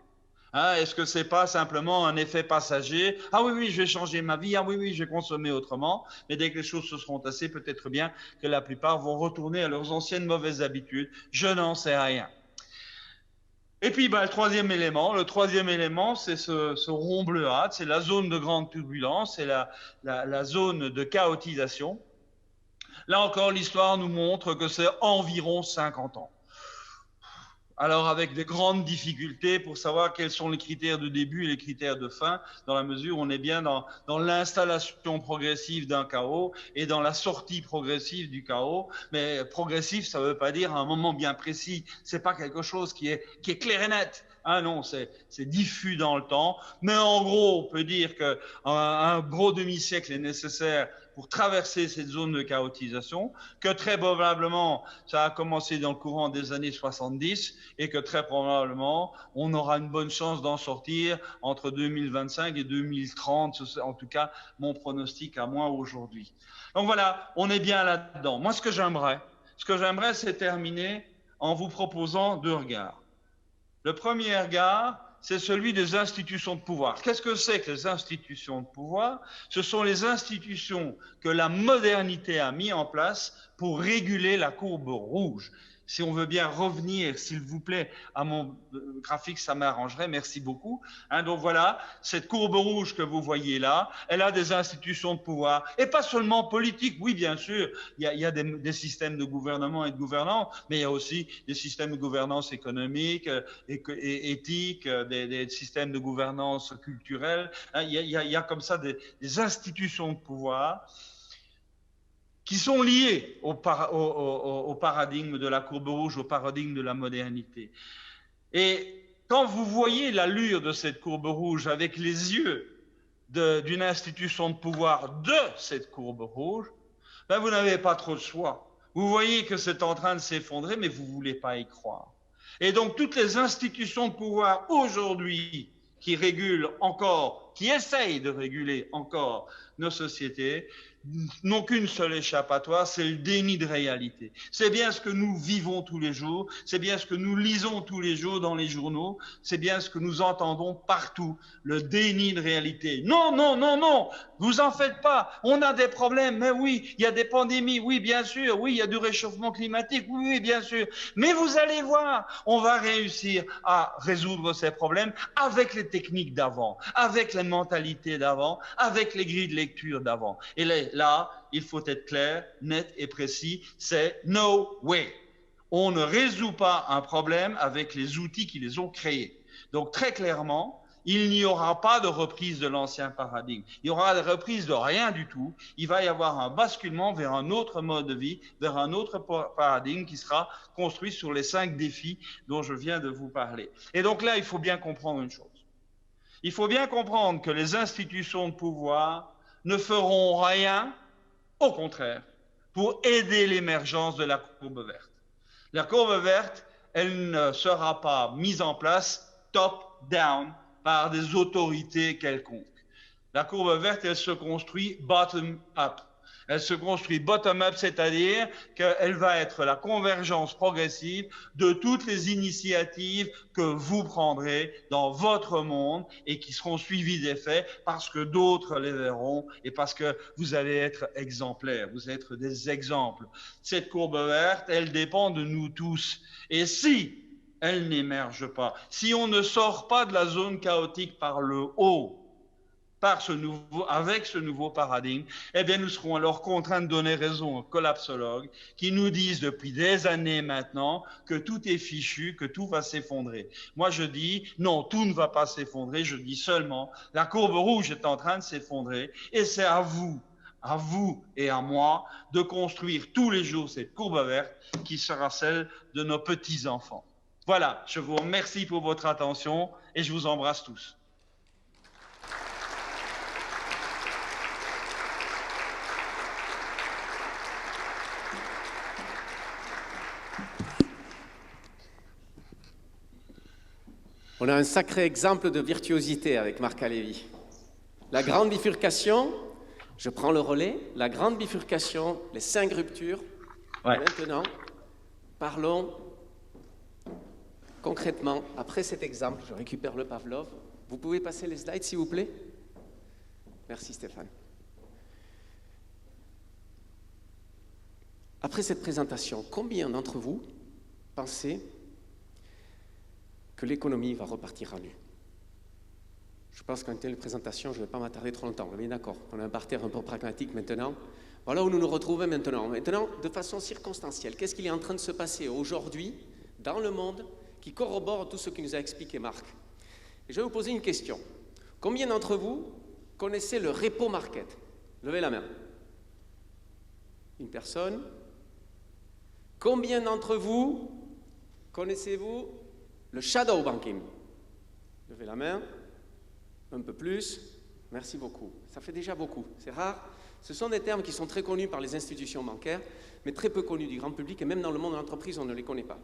[SPEAKER 1] Hein, est-ce que c'est pas simplement un effet passager? Ah oui, oui, je vais changer ma vie. Ah oui, oui, je vais consommer autrement. Mais dès que les choses se seront tassées, peut-être bien que la plupart vont retourner à leurs anciennes mauvaises habitudes. Je n'en sais rien. Et puis, le troisième élément, c'est ce rond bleuâtre, c'est la zone de grande turbulence, c'est la zone de chaotisation. Là encore, l'histoire nous montre que c'est environ 50 ans. Alors avec des grandes difficultés pour savoir quels sont les critères de début et les critères de fin, dans la mesure où on est bien dans l'installation progressive d'un chaos et dans la sortie progressive du chaos. Mais progressif, ça ne veut pas dire à un moment bien précis. C'est pas quelque chose qui est clair et net. Ah non, c'est diffus dans le temps. Mais en gros, on peut dire qu'un gros demi-siècle est nécessaire pour traverser cette zone de chaotisation, que très probablement, ça a commencé dans le courant des années 70 et que très probablement, on aura une bonne chance d'en sortir entre 2025 et 2030. C'est en tout cas mon pronostic à moi aujourd'hui. Donc voilà, on est bien là-dedans. Moi, ce que j'aimerais, c'est terminer en vous proposant 2 regards. Le premier regard, c'est celui des institutions de pouvoir. Qu'est-ce que c'est que les institutions de pouvoir? Ce sont les institutions que la modernité a mis en place pour réguler la courbe rouge. Si on veut bien revenir, s'il vous plaît, à mon graphique, ça m'arrangerait. Merci beaucoup. Donc voilà, cette courbe rouge que vous voyez là, elle a des institutions de pouvoir. Et pas seulement politiques. Oui, bien sûr, il y a des systèmes de gouvernement et de gouvernance, mais il y a aussi des systèmes de gouvernance économique, et éthique, des systèmes de gouvernance culturelle. Il y a comme ça des institutions de pouvoir qui sont liés au paradigme de la courbe rouge, au paradigme de la modernité. Et quand vous voyez l'allure de cette courbe rouge avec les yeux d'une institution de pouvoir de cette courbe rouge, ben vous n'avez pas trop de choix. Vous voyez que c'est en train de s'effondrer, mais vous ne voulez pas y croire. Et donc toutes les institutions de pouvoir aujourd'hui qui régulent encore, qui essayent de réguler encore nos sociétés, n'ont qu'une seule échappatoire, c'est le déni de réalité. C'est bien ce que nous vivons tous les jours, c'est bien ce que nous lisons tous les jours dans les journaux, c'est bien ce que nous entendons partout, le déni de réalité. Non, non, non, non, vous en faites pas, on a des problèmes, mais oui, il y a des pandémies, oui, bien sûr, oui, il y a du réchauffement climatique, oui, oui, bien sûr, mais vous allez voir, on va réussir à résoudre ces problèmes avec les techniques d'avant, avec les mentalités d'avant, avec les grilles de lecture d'avant. Et là, il faut être clair, net et précis, c'est no way. On ne résout pas un problème avec les outils qui les ont créés. Donc très clairement, il n'y aura pas de reprise de l'ancien paradigme. Il y aura de reprise de rien du tout. Il va y avoir un basculement vers un autre mode de vie, vers un autre paradigme qui sera construit sur les 5 défis dont je viens de vous parler. Et donc là, il faut bien comprendre une chose. Il faut bien comprendre que les institutions de pouvoir ne feront rien, au contraire, pour aider l'émergence de la courbe verte. La courbe verte, elle ne sera pas mise en place top-down par des autorités quelconques. La courbe verte, elle se construit bottom-up. Elle se construit bottom-up, c'est-à-dire qu'elle va être la convergence progressive de toutes les initiatives que vous prendrez dans votre monde et qui seront suivies d'effets parce que d'autres les verront et parce que vous allez être exemplaires, vous allez être des exemples. Cette courbe verte, elle dépend de nous tous. Et si elle n'émerge pas, si on ne sort pas de la zone chaotique par le haut, avec ce nouveau paradigme, eh bien, nous serons alors contraints de donner raison aux collapsologues qui nous disent depuis des années maintenant que tout est fichu, que tout va s'effondrer. Moi, je dis non, tout ne va pas s'effondrer. Je dis seulement la courbe rouge est en train de s'effondrer et c'est à vous et à moi de construire tous les jours cette courbe verte qui sera celle de nos petits-enfants. Voilà, je vous remercie pour votre attention et je vous embrasse tous.
[SPEAKER 2] On a un sacré exemple de virtuosité avec Marc Halévy. La grande bifurcation, je prends le relais, la grande bifurcation, les 5 ruptures. Ouais. Maintenant, parlons concrètement, après cet exemple, je récupère le Pavlov. Vous pouvez passer les slides, s'il vous plaît? Merci Stéphane. Après cette présentation, combien d'entre vous pensez que l'économie va repartir à nu? Je pense qu'en telle présentation, je ne vais pas m'attarder trop longtemps. On est d'accord, on a un parterre un peu pragmatique maintenant. Voilà où nous nous retrouvons maintenant. Maintenant, de façon circonstancielle, qu'est-ce qu'il est en train de se passer aujourd'hui dans le monde qui corrobore tout ce que nous a expliqué Marc? Et je vais vous poser une question. Combien d'entre vous connaissez le repo market? Levez la main. Une personne. Combien d'entre vous connaissez-vous le shadow banking? Levez la main. Un peu plus. Merci beaucoup. Ça fait déjà beaucoup. C'est rare. Ce sont des termes qui sont très connus par les institutions bancaires, mais très peu connus du grand public, et même dans le monde de l'entreprise, on ne les connaît pas.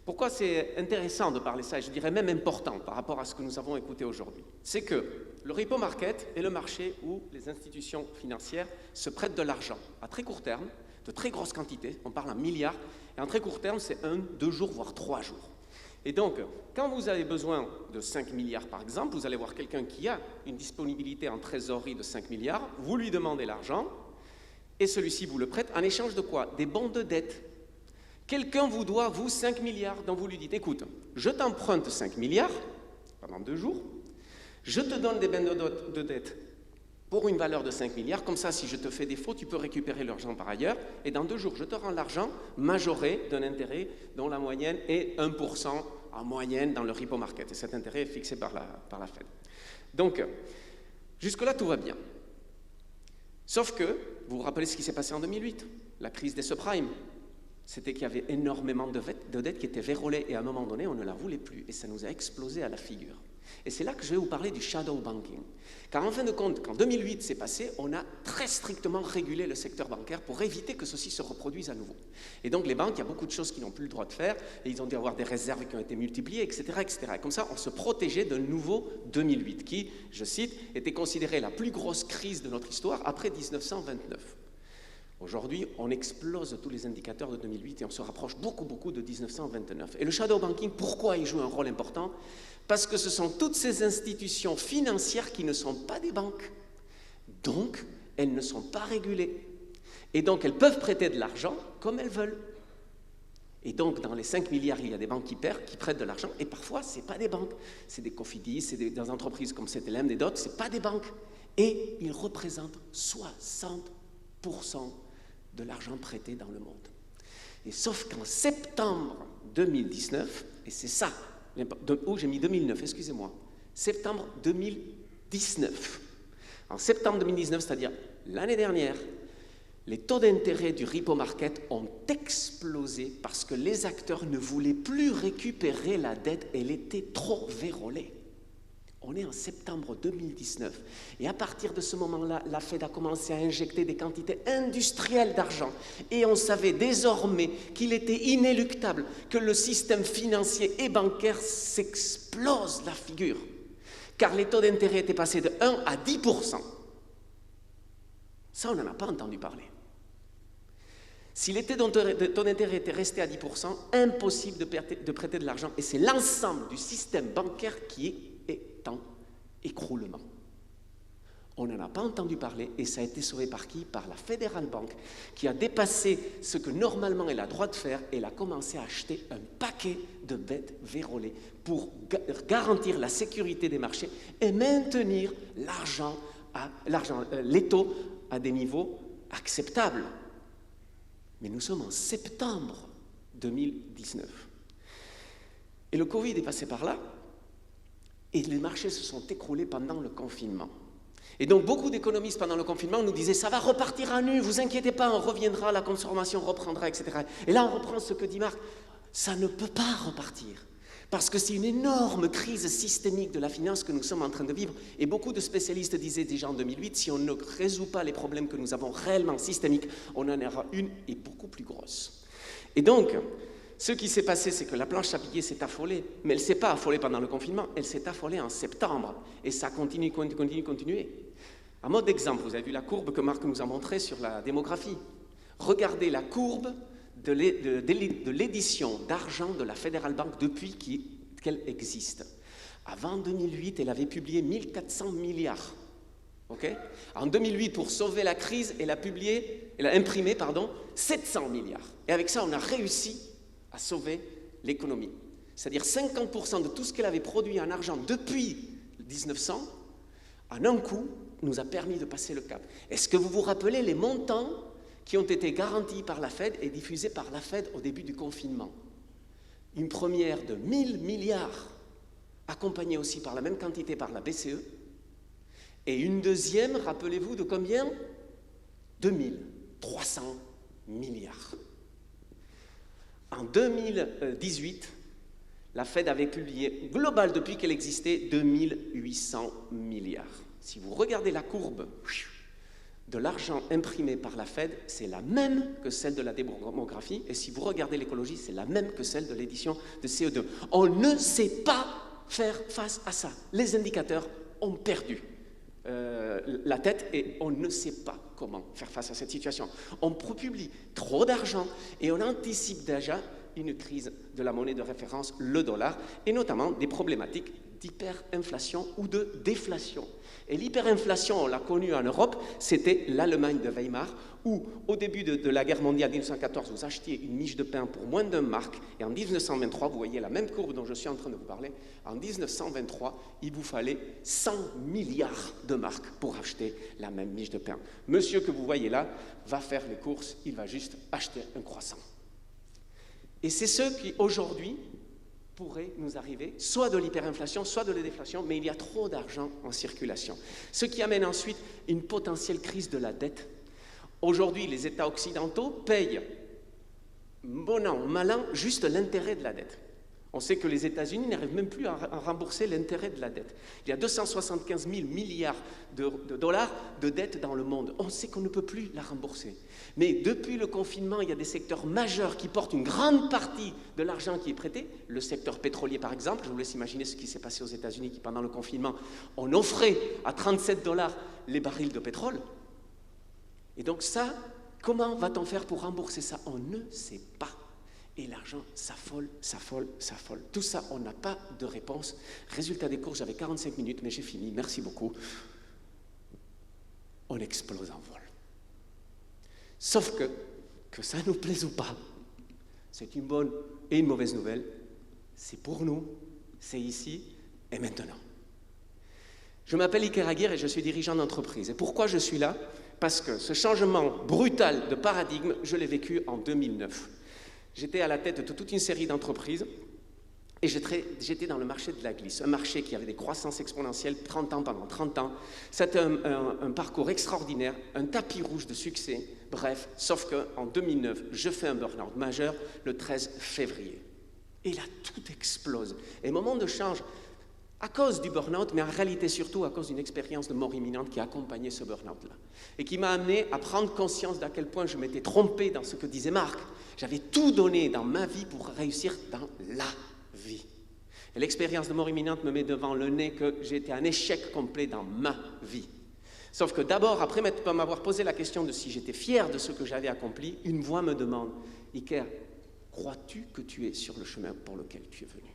[SPEAKER 2] Pourquoi c'est intéressant de parler ça, et je dirais même important par rapport à ce que nous avons écouté aujourd'hui? C'est que le repo market est le marché où les institutions financières se prêtent de l'argent à très court terme, de très grosses quantités, on parle en milliards, et en très court terme, c'est 1, 2 jours, voire 3 jours. Et donc, quand vous avez besoin de 5 milliards par exemple, vous allez voir quelqu'un qui a une disponibilité en trésorerie de 5 milliards, vous lui demandez l'argent, et celui-ci vous le prête en échange de quoi? Des bons de dette. quelqu'un vous doit, vous, 5 milliards, donc vous lui dites, écoute, je t'emprunte 5 milliards pendant 2 jours, je te donne des bains de dette pour une valeur de 5 milliards, comme ça, si je te fais défaut, tu peux récupérer l'argent par ailleurs, et dans 2 jours, je te rends l'argent majoré d'un intérêt dont la moyenne est 1% en moyenne dans le repo market, et cet intérêt est fixé par la Fed. Donc, jusque-là, tout va bien. Sauf que, vous vous rappelez ce qui s'est passé en 2008, la crise des subprimes. C'était qu'il y avait énormément de dettes qui étaient vérolées, et à un moment donné, on ne la voulait plus, et ça nous a explosé à la figure. Et c'est là que je vais vous parler du shadow banking. Car en fin de compte, quand 2008 s'est passé, on a très strictement régulé le secteur bancaire pour éviter que ceci se reproduise à nouveau. Et donc les banques, il y a beaucoup de choses qu'ils n'ont plus le droit de faire, et ils ont dû avoir des réserves qui ont été multipliées, etc., etc. Et comme ça, on se protégeait d'un nouveau 2008, qui, je cite, était considéré la plus grosse crise de notre histoire après 1929. Aujourd'hui, on explose tous les indicateurs de 2008 et on se rapproche beaucoup de 1929. Et le shadow banking, pourquoi il joue un rôle important? Parce que ce sont toutes ces institutions financières qui ne sont pas des banques. Donc, elles ne sont pas régulées. Et donc, elles peuvent prêter de l'argent comme elles veulent. Et donc, dans les 5 milliards, il y a des banques qui prêtent de l'argent. Et parfois, ce n'est pas des banques. C'est des Cofidis, c'est des entreprises comme CTLM, des d'autres, ce n'est pas des banques. Et ils représentent 60% de l'argent prêté dans le monde. Et sauf qu'en septembre 2019, et c'est ça, j'ai mis 2009, excusez-moi, septembre 2019. En septembre 2019, c'est-à-dire l'année dernière, les taux d'intérêt du repo market ont explosé parce que les acteurs ne voulaient plus récupérer la dette, elle était trop vérolée. On est en septembre 2019 et à partir de ce moment-là, la Fed a commencé à injecter des quantités industrielles d'argent et on savait désormais qu'il était inéluctable que le système financier et bancaire s'explose la figure car les taux d'intérêt étaient passés de 1 à 10%. Ça, on n'en a pas entendu parler. Si les taux d'intérêt étaient restés à 10%, impossible de prêter de l'argent et c'est l'ensemble du système bancaire qui est en écroulement. On n'en a pas entendu parler et ça a été sauvé par qui? Par la Federal Bank qui a dépassé ce que normalement elle a droit de faire et elle a commencé à acheter un paquet de dettes vérolées pour garantir la sécurité des marchés et maintenir les taux à des niveaux acceptables. Mais nous sommes en septembre 2019. Et le Covid est passé par là. Et les marchés se sont écroulés pendant le confinement. Et donc, beaucoup d'économistes pendant le confinement nous disaient « ça va repartir à nu, vous inquiétez pas, on reviendra, la consommation reprendra, etc. » Et là, on reprend ce que dit Marc, ça ne peut pas repartir. Parce que c'est une énorme crise systémique de la finance que nous sommes en train de vivre. Et beaucoup de spécialistes disaient déjà en 2008, si on ne résout pas les problèmes que nous avons réellement systémiques, on en aura une et beaucoup plus grosse. Et donc, ce qui s'est passé, c'est que la planche à billets s'est affolée, mais elle ne s'est pas affolée pendant le confinement, elle s'est affolée en septembre, et ça continue. En mode d'exemple, vous avez vu la courbe que Marc nous a montrée sur la démographie. Regardez la courbe de l'édition d'argent de la Federal Bank depuis qu'elle existe. Avant 2008, elle avait publié 1400 milliards. Okay? En 2008, pour sauver la crise, elle a imprimé 700 milliards. Et avec ça, on a réussi à sauver l'économie. C'est-à-dire 50% de tout ce qu'elle avait produit en argent depuis 1900, en un coup, nous a permis de passer le cap. Est-ce que vous vous rappelez les montants qui ont été garantis par la Fed et diffusés par la Fed au début du confinement? Une première de 1000 milliards, accompagnée aussi par la même quantité par la BCE, et une deuxième, rappelez-vous, de combien? 2300 milliards. En 2018, la Fed avait publié, global depuis qu'elle existait, 2800 milliards. Si vous regardez la courbe de l'argent imprimé par la Fed, c'est la même que celle de la démographie, et si vous regardez l'écologie, c'est la même que celle de l'édition de CO2. On ne sait pas faire face à ça. Les indicateurs ont perdu la tête et on ne sait pas comment faire face à cette situation. On publie trop d'argent et on anticipe déjà une crise de la monnaie de référence, le dollar, et notamment des problématiques d'hyperinflation ou de déflation. Et l'hyperinflation, on l'a connue en Europe, c'était l'Allemagne de Weimar, où au début de la guerre mondiale 1914, vous achetiez une miche de pain pour moins d'1 mark, et en 1923, vous voyez la même courbe dont je suis en train de vous parler, en 1923, il vous fallait 100 milliards de marks pour acheter la même miche de pain. Monsieur que vous voyez là va faire les courses, il va juste acheter un croissant. Et c'est ce qui, aujourd'hui, pourrait nous arriver, soit de l'hyperinflation, soit de la déflation, mais il y a trop d'argent en circulation. Ce qui amène ensuite une potentielle crise de la dette. Aujourd'hui, les États occidentaux payent, bon an, mal an, juste l'intérêt de la dette. On sait que les États-Unis n'arrivent même plus à rembourser l'intérêt de la dette. Il y a 275 000 milliards de dollars de dette dans le monde. On sait qu'on ne peut plus la rembourser. Mais depuis le confinement, il y a des secteurs majeurs qui portent une grande partie de l'argent qui est prêté. Le secteur pétrolier, par exemple. Je vous laisse imaginer ce qui s'est passé aux États-Unis, qui pendant le confinement, on offrait à 37 $ les barils de pétrole. Et donc ça, comment va-t-on faire pour rembourser ça? On ne sait pas. Et l'argent s'affole, s'affole, s'affole. Tout ça, on n'a pas de réponse. Résultat des cours, j'avais 45 minutes, mais j'ai fini. Merci beaucoup. On explose en vol. Sauf que ça nous plaise ou pas, c'est une bonne et une mauvaise nouvelle. C'est pour nous, c'est ici et maintenant. Je m'appelle Iker Aguirre et je suis dirigeant d'entreprise. Et pourquoi je suis là? Parce que ce changement brutal de paradigme, je l'ai vécu en 2009. J'étais à la tête de toute une série d'entreprises et j'étais dans le marché de la glisse, un marché qui avait des croissances exponentielles, 30 ans pendant 30 ans. C'était un parcours extraordinaire, un tapis rouge de succès, bref, sauf qu'en 2009, je fais un burn-out majeur le 13 février. Et là, tout explose. Et moment de change, à cause du burn-out, mais en réalité surtout à cause d'une expérience de mort imminente qui a accompagné ce burn-out-là. Et qui m'a amené à prendre conscience d'à quel point je m'étais trompé dans ce que disait Marc. J'avais tout donné dans ma vie pour réussir dans la vie. Et l'expérience de mort imminente me met devant le nez que j'ai été un échec complet dans ma vie. Sauf que d'abord, après m'avoir posé la question de si j'étais fier de ce que j'avais accompli, une voix me demande, « Iker, crois-tu que tu es sur le chemin pour lequel tu es venu ?»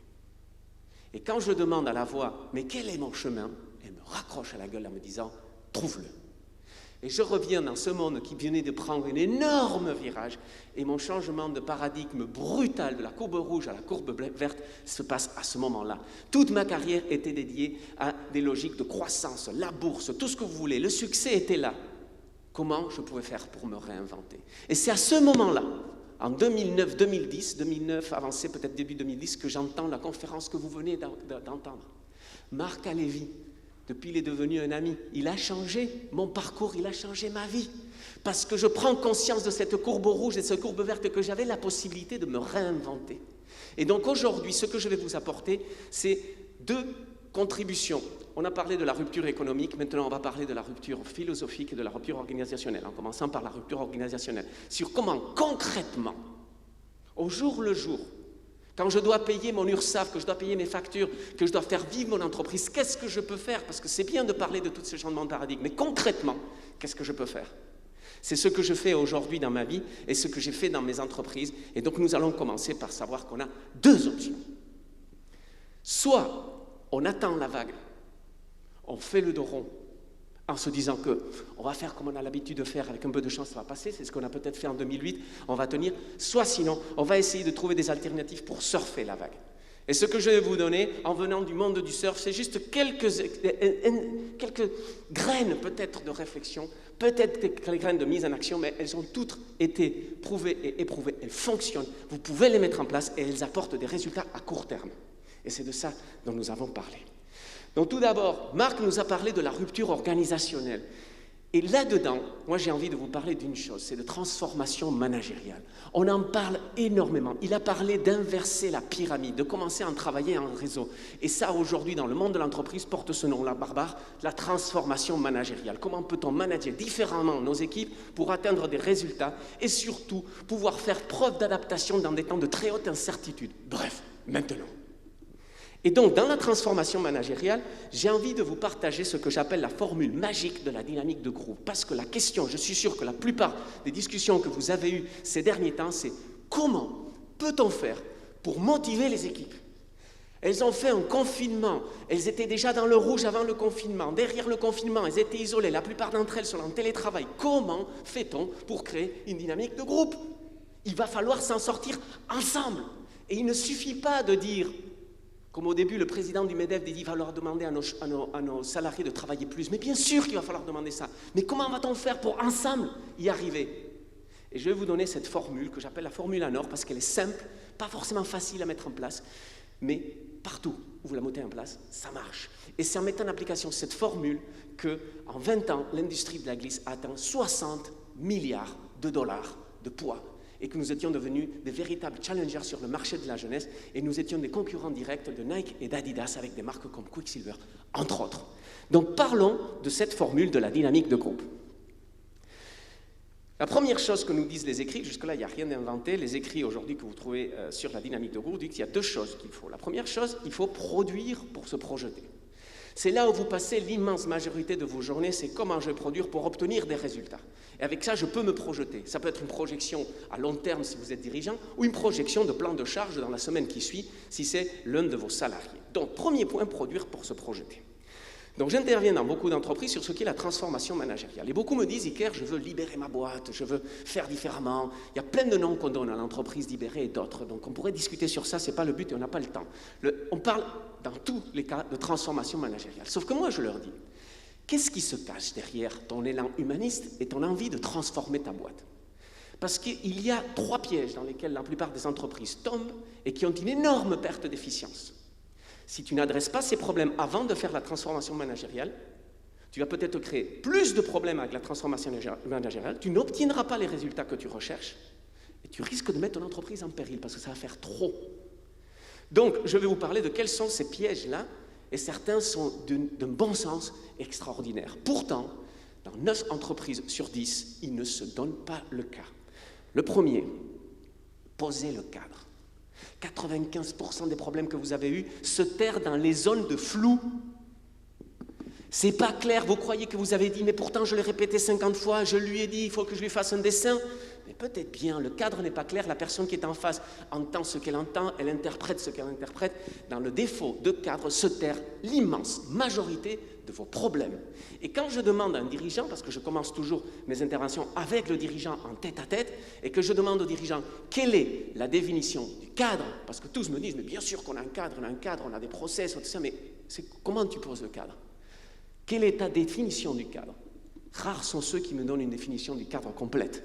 [SPEAKER 2] Et quand je demande à la voix, mais quel est mon chemin? Elle me raccroche à la gueule en me disant, trouve-le. Et je reviens dans ce monde qui venait de prendre un énorme virage et mon changement de paradigme brutal de la courbe rouge à la courbe verte se passe à ce moment-là. Toute ma carrière était dédiée à des logiques de croissance, la bourse, tout ce que vous voulez. Le succès était là. Comment je pouvais faire pour me réinventer? Et c'est à ce moment-là, en 2009, avancé peut-être début 2010, que j'entends la conférence que vous venez d'entendre. Marc Alévi, depuis il est devenu un ami, il a changé mon parcours, il a changé ma vie. Parce que je prends conscience de cette courbe rouge et de cette courbe verte que j'avais la possibilité de me réinventer. Et donc aujourd'hui, ce que je vais vous apporter, c'est 2 contributions. On a parlé de la rupture économique, maintenant on va parler de la rupture philosophique et de la rupture organisationnelle, en commençant par la rupture organisationnelle. Sur comment concrètement, au jour le jour, quand je dois payer mon URSSAF, que je dois payer mes factures, que je dois faire vivre mon entreprise, qu'est-ce que je peux faire? Parce que c'est bien de parler de tous ces changements de paradigme, mais concrètement, qu'est-ce que je peux faire? C'est ce que je fais aujourd'hui dans ma vie et ce que j'ai fait dans mes entreprises. Et donc nous allons commencer par savoir qu'on a 2 options. Soit on attend la vague, on fait le dos rond en se disant qu'on va faire comme on a l'habitude de faire, avec un peu de chance ça va passer, c'est ce qu'on a peut-être fait en 2008, on va tenir, soit sinon on va essayer de trouver des alternatives pour surfer la vague. Et ce que je vais vous donner, en venant du monde du surf, c'est juste quelques graines peut-être de réflexion, peut-être des graines de mise en action, mais elles ont toutes été prouvées et éprouvées, elles fonctionnent, vous pouvez les mettre en place et elles apportent des résultats à court terme. Et c'est de ça dont nous avons parlé. Donc tout d'abord, Marc nous a parlé de la rupture organisationnelle. Et là-dedans, moi j'ai envie de vous parler d'une chose, c'est de transformation managériale. On en parle énormément. Il a parlé d'inverser la pyramide, de commencer à en travailler en réseau. Et ça, aujourd'hui, dans le monde de l'entreprise, porte ce nom-là, barbare, la transformation managériale. Comment peut-on manager différemment nos équipes pour atteindre des résultats et surtout pouvoir faire preuve d'adaptation dans des temps de très haute incertitude. Bref, maintenant. Et donc, dans la transformation managériale, j'ai envie de vous partager ce que j'appelle la formule magique de la dynamique de groupe. Parce que la question, je suis sûr que la plupart des discussions que vous avez eues ces derniers temps, c'est comment peut-on faire pour motiver les équipes? Elles ont fait un confinement. Elles étaient déjà dans le rouge avant le confinement. Derrière le confinement, elles étaient isolées. La plupart d'entre elles sont en télétravail. Comment fait-on pour créer une dynamique de groupe? Il va falloir s'en sortir ensemble. Et il ne suffit pas de dire, comme au début le président du MEDEF dit, il va falloir demander à nos salariés de travailler plus. Mais bien sûr qu'il va falloir demander ça. Mais comment va-t-on faire pour ensemble y arriver? Et je vais vous donner cette formule que j'appelle la formule ANOR parce qu'elle est simple, pas forcément facile à mettre en place, mais partout où vous la mettez en place, ça marche. Et c'est en mettant en application cette formule qu'en 20 ans, l'industrie de la glisse a atteint 60 milliards de dollars de poids et que nous étions devenus des véritables challengers sur le marché de la jeunesse et nous étions des concurrents directs de Nike et d'Adidas avec des marques comme Quicksilver, entre autres. Donc parlons de cette formule de la dynamique de groupe. La première chose que nous disent les écrits, jusque-là il n'y a rien d'inventé, les écrits aujourd'hui que vous trouvez sur la dynamique de groupe disent qu'il y a deux choses qu'il faut. La première chose, il faut produire pour se projeter. C'est là où vous passez l'immense majorité de vos journées, c'est comment je vais produire pour obtenir des résultats. Et avec ça, je peux me projeter. Ça peut être une projection à long terme si vous êtes dirigeant, ou une projection de plan de charge dans la semaine qui suit, si c'est l'un de vos salariés. Donc, premier point, produire pour se projeter. Donc, j'interviens dans beaucoup d'entreprises sur ce qu'est la transformation managériale. Et beaucoup me disent, Iker, je veux libérer ma boîte, je veux faire différemment. Il y a plein de noms qu'on donne à l'entreprise libérée et d'autres. Donc, on pourrait discuter sur ça, ce n'est pas le but et on n'a pas le temps. On parle dans tous les cas de transformation managériale. Sauf que moi, je leur dis, qu'est-ce qui se cache derrière ton élan humaniste et ton envie de transformer ta boîte? Parce qu'il y a 3 pièges dans lesquels la plupart des entreprises tombent et qui ont une énorme perte d'efficience. Si tu n'adresses pas ces problèmes avant de faire la transformation managériale, tu vas peut-être créer plus de problèmes avec la transformation managériale, tu n'obtiendras pas les résultats que tu recherches et tu risques de mettre ton entreprise en péril parce que ça va faire trop. Donc, je vais vous parler de quels sont ces pièges-là et certains sont d'un bon sens extraordinaire. Pourtant, dans 9 entreprises sur 10, ils ne se donnent pas le cas. Le premier, posez le cadre. 95% des problèmes que vous avez eus se terrent dans les zones de flou. C'est pas clair, vous croyez que vous avez dit, mais pourtant je l'ai répété 50 fois, je lui ai dit, il faut que je lui fasse un dessin. Mais peut-être bien, le cadre n'est pas clair, la personne qui est en face entend ce qu'elle entend, elle interprète ce qu'elle interprète. Dans le défaut de cadre se terre l'immense majorité de vos problèmes. Et quand je demande à un dirigeant, parce que je commence toujours mes interventions avec le dirigeant en tête-à-tête, et que je demande au dirigeant quelle est la définition du cadre, parce que tous me disent, mais bien sûr qu'on a un cadre, on a des process, tout ça, mais comment tu poses le cadre? Quelle est ta définition du cadre? Rares sont ceux qui me donnent une définition du cadre complète.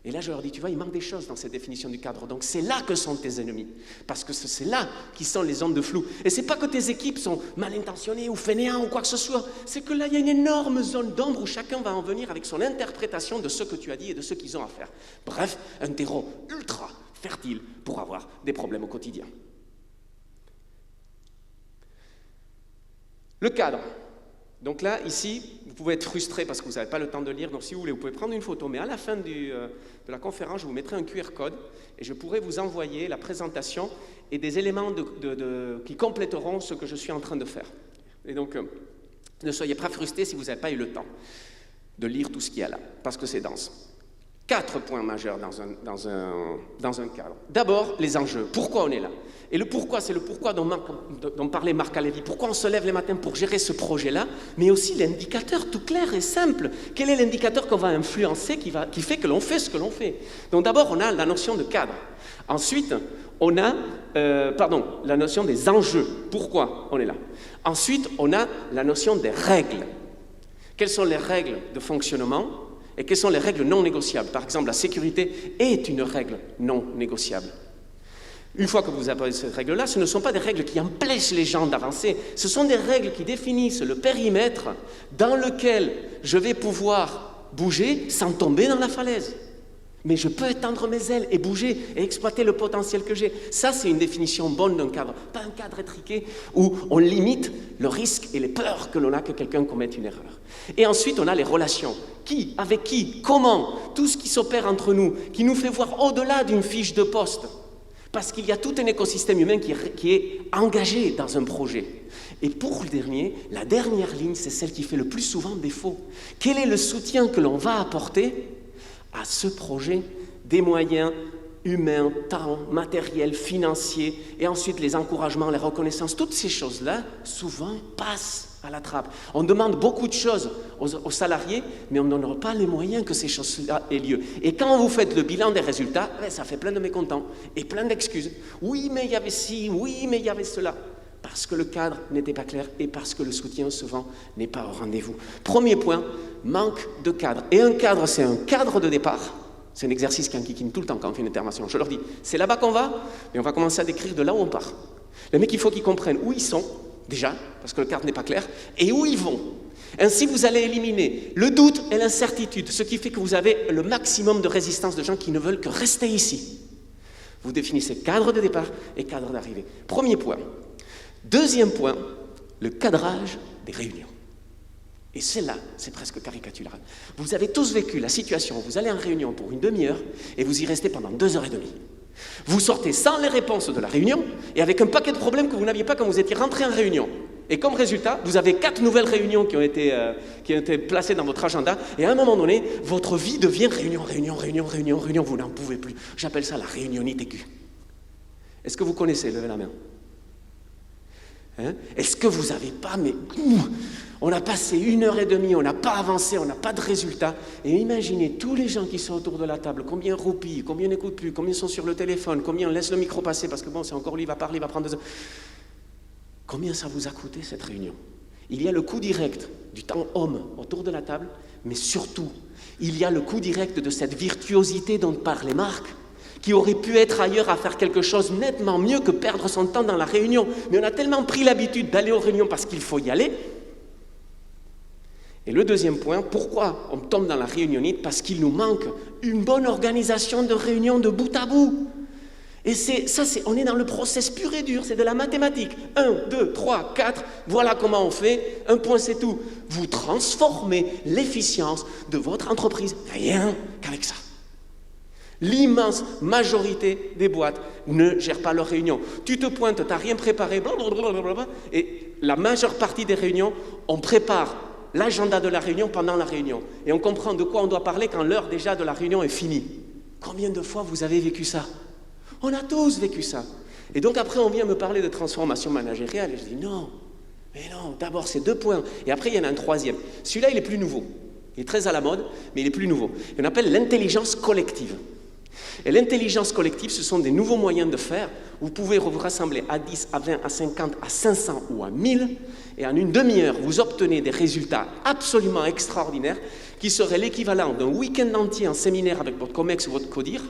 [SPEAKER 2] Et là, je leur dis, tu vois, il manque des choses dans cette définition du cadre. Donc, c'est là que sont tes ennemis. Parce que c'est là qui sont les zones de flou. Et ce n'est pas que tes équipes sont mal intentionnées ou fainéants ou quoi que ce soit. C'est que là, il y a une énorme zone d'ombre où chacun va en venir avec son interprétation de ce que tu as dit et de ce qu'ils ont à faire. Bref, un terreau ultra fertile pour avoir des problèmes au quotidien. Le cadre. Donc là, ici, vous pouvez être frustré parce que vous n'avez pas le temps de lire, donc si vous voulez, vous pouvez prendre une photo, mais à la fin de la conférence, je vous mettrai un QR code et je pourrai vous envoyer la présentation et des éléments qui compléteront ce que je suis en train de faire. Et donc, ne soyez pas frustrés si vous n'avez pas eu le temps de lire tout ce qu'il y a là, parce que c'est dense. 4 points majeurs dans un cadre. D'abord, les enjeux. Pourquoi on est là? Et le pourquoi, c'est le pourquoi dont parlait Marc Alevi. Pourquoi on se lève les matins pour gérer ce projet-là, mais aussi l'indicateur tout clair et simple. Quel est l'indicateur qu'on va influencer qui fait que l'on fait ce que l'on fait? Donc d'abord, on a la notion de cadre. Ensuite, on a la notion des enjeux. Pourquoi on est là? Ensuite, on a la notion des règles. Quelles sont les règles de fonctionnement? Et quelles sont les règles non négociables? Par exemple, la sécurité est une règle non négociable. Une fois que vous avez ces règles-là, ce ne sont pas des règles qui empêchent les gens d'avancer, ce sont des règles qui définissent le périmètre dans lequel je vais pouvoir bouger sans tomber dans la falaise. Mais je peux étendre mes ailes et bouger et exploiter le potentiel que j'ai. Ça, c'est une définition bonne d'un cadre, pas un cadre étriqué où on limite le risque et les peurs que l'on a que quelqu'un commette une erreur. Et ensuite, on a les relations. Qui, avec qui, comment, tout ce qui s'opère entre nous, qui nous fait voir au-delà d'une fiche de poste. Parce qu'il y a tout un écosystème humain qui est engagé dans un projet. Et pour le dernier, la dernière ligne, c'est celle qui fait le plus souvent défaut. Quel est le soutien que l'on va apporter à ce projet? Des moyens humain, temps, matériel, financier, et ensuite les encouragements, les reconnaissances, toutes ces choses-là, souvent, passent à la trappe. On demande beaucoup de choses aux salariés, mais on ne donne pas les moyens que ces choses-là aient lieu. Et quand vous faites le bilan des résultats, ça fait plein de mécontents et plein d'excuses. Oui, mais il y avait ci, oui, mais il y avait cela. Parce que le cadre n'était pas clair et parce que le soutien souvent n'est pas au rendez-vous. Premier point, manque de cadre. Et un cadre, c'est un cadre de départ. C'est un exercice qui enquiquine tout le temps quand on fait une intervention. Je leur dis, c'est là-bas qu'on va, et on va commencer à décrire de là où on part. Les mecs, il faut qu'ils comprennent où ils sont, déjà, parce que le cadre n'est pas clair, et où ils vont. Ainsi, vous allez éliminer le doute et l'incertitude, ce qui fait que vous avez le maximum de résistance de gens qui ne veulent que rester ici. Vous définissez cadre de départ et cadre d'arrivée. Premier point. Deuxième point, le cadrage des réunions. Et c'est là, c'est presque caricatural. Vous avez tous vécu la situation où vous allez en réunion pour une demi-heure et vous y restez pendant 2h30. Vous sortez sans les réponses de la réunion et avec un paquet de problèmes que vous n'aviez pas quand vous étiez rentré en réunion. Et comme résultat, vous avez 4 nouvelles réunions qui ont été placées dans votre agenda et à un moment donné, votre vie devient réunion, vous n'en pouvez plus. J'appelle ça la réunionnite aiguë. Est-ce que vous connaissez? Levez la main. Est-ce que vous n'avez pas, mais on a passé 1h30, on n'a pas avancé, on n'a pas de résultat. Et imaginez tous les gens qui sont autour de la table, combien roupillent, combien n'écoutent plus, combien sont sur le téléphone, combien on laisse le micro passer parce que bon, c'est encore lui, il va parler, il va prendre 2 heures. Combien ça vous a coûté cette réunion? Il y a le coût direct du temps homme autour de la table, mais surtout, il y a le coût direct de cette virtuosité dont parlent les marques, qui aurait pu être ailleurs à faire quelque chose nettement mieux que perdre son temps dans la réunion. Mais on a tellement pris l'habitude d'aller aux réunions parce qu'il faut y aller. Et le deuxième point, pourquoi on tombe dans la réunionnite? Parce qu'il nous manque une bonne organisation de réunion de bout à bout. Et on est dans le process pur et dur, c'est de la mathématique. 1, 2, 3, 4, voilà comment on fait. Un point, c'est tout. Vous transformez l'efficience de votre entreprise, rien qu'avec ça. L'immense majorité des boîtes ne gèrent pas leurs réunions. Tu te pointes, tu n'as rien préparé, blablabla, et la majeure partie des réunions, on prépare l'agenda de la réunion pendant la réunion. Et on comprend de quoi on doit parler quand l'heure déjà de la réunion est finie. Combien de fois vous avez vécu ça? On a tous vécu ça. Et donc après, on vient me parler de transformation managériale, et je dis non, mais non, d'abord c'est 2 points. Et après, il y en a un troisième. Celui-là, il est plus nouveau. Il est très à la mode, mais il est plus nouveau. On appelle l'intelligence collective. Et l'intelligence collective, ce sont des nouveaux moyens de faire. Vous pouvez vous rassembler à 10, à 20, à 50, à 500 ou à 1000, et en une demi-heure, vous obtenez des résultats absolument extraordinaires qui seraient l'équivalent d'un week-end entier en séminaire avec votre COMEX ou votre CODIR,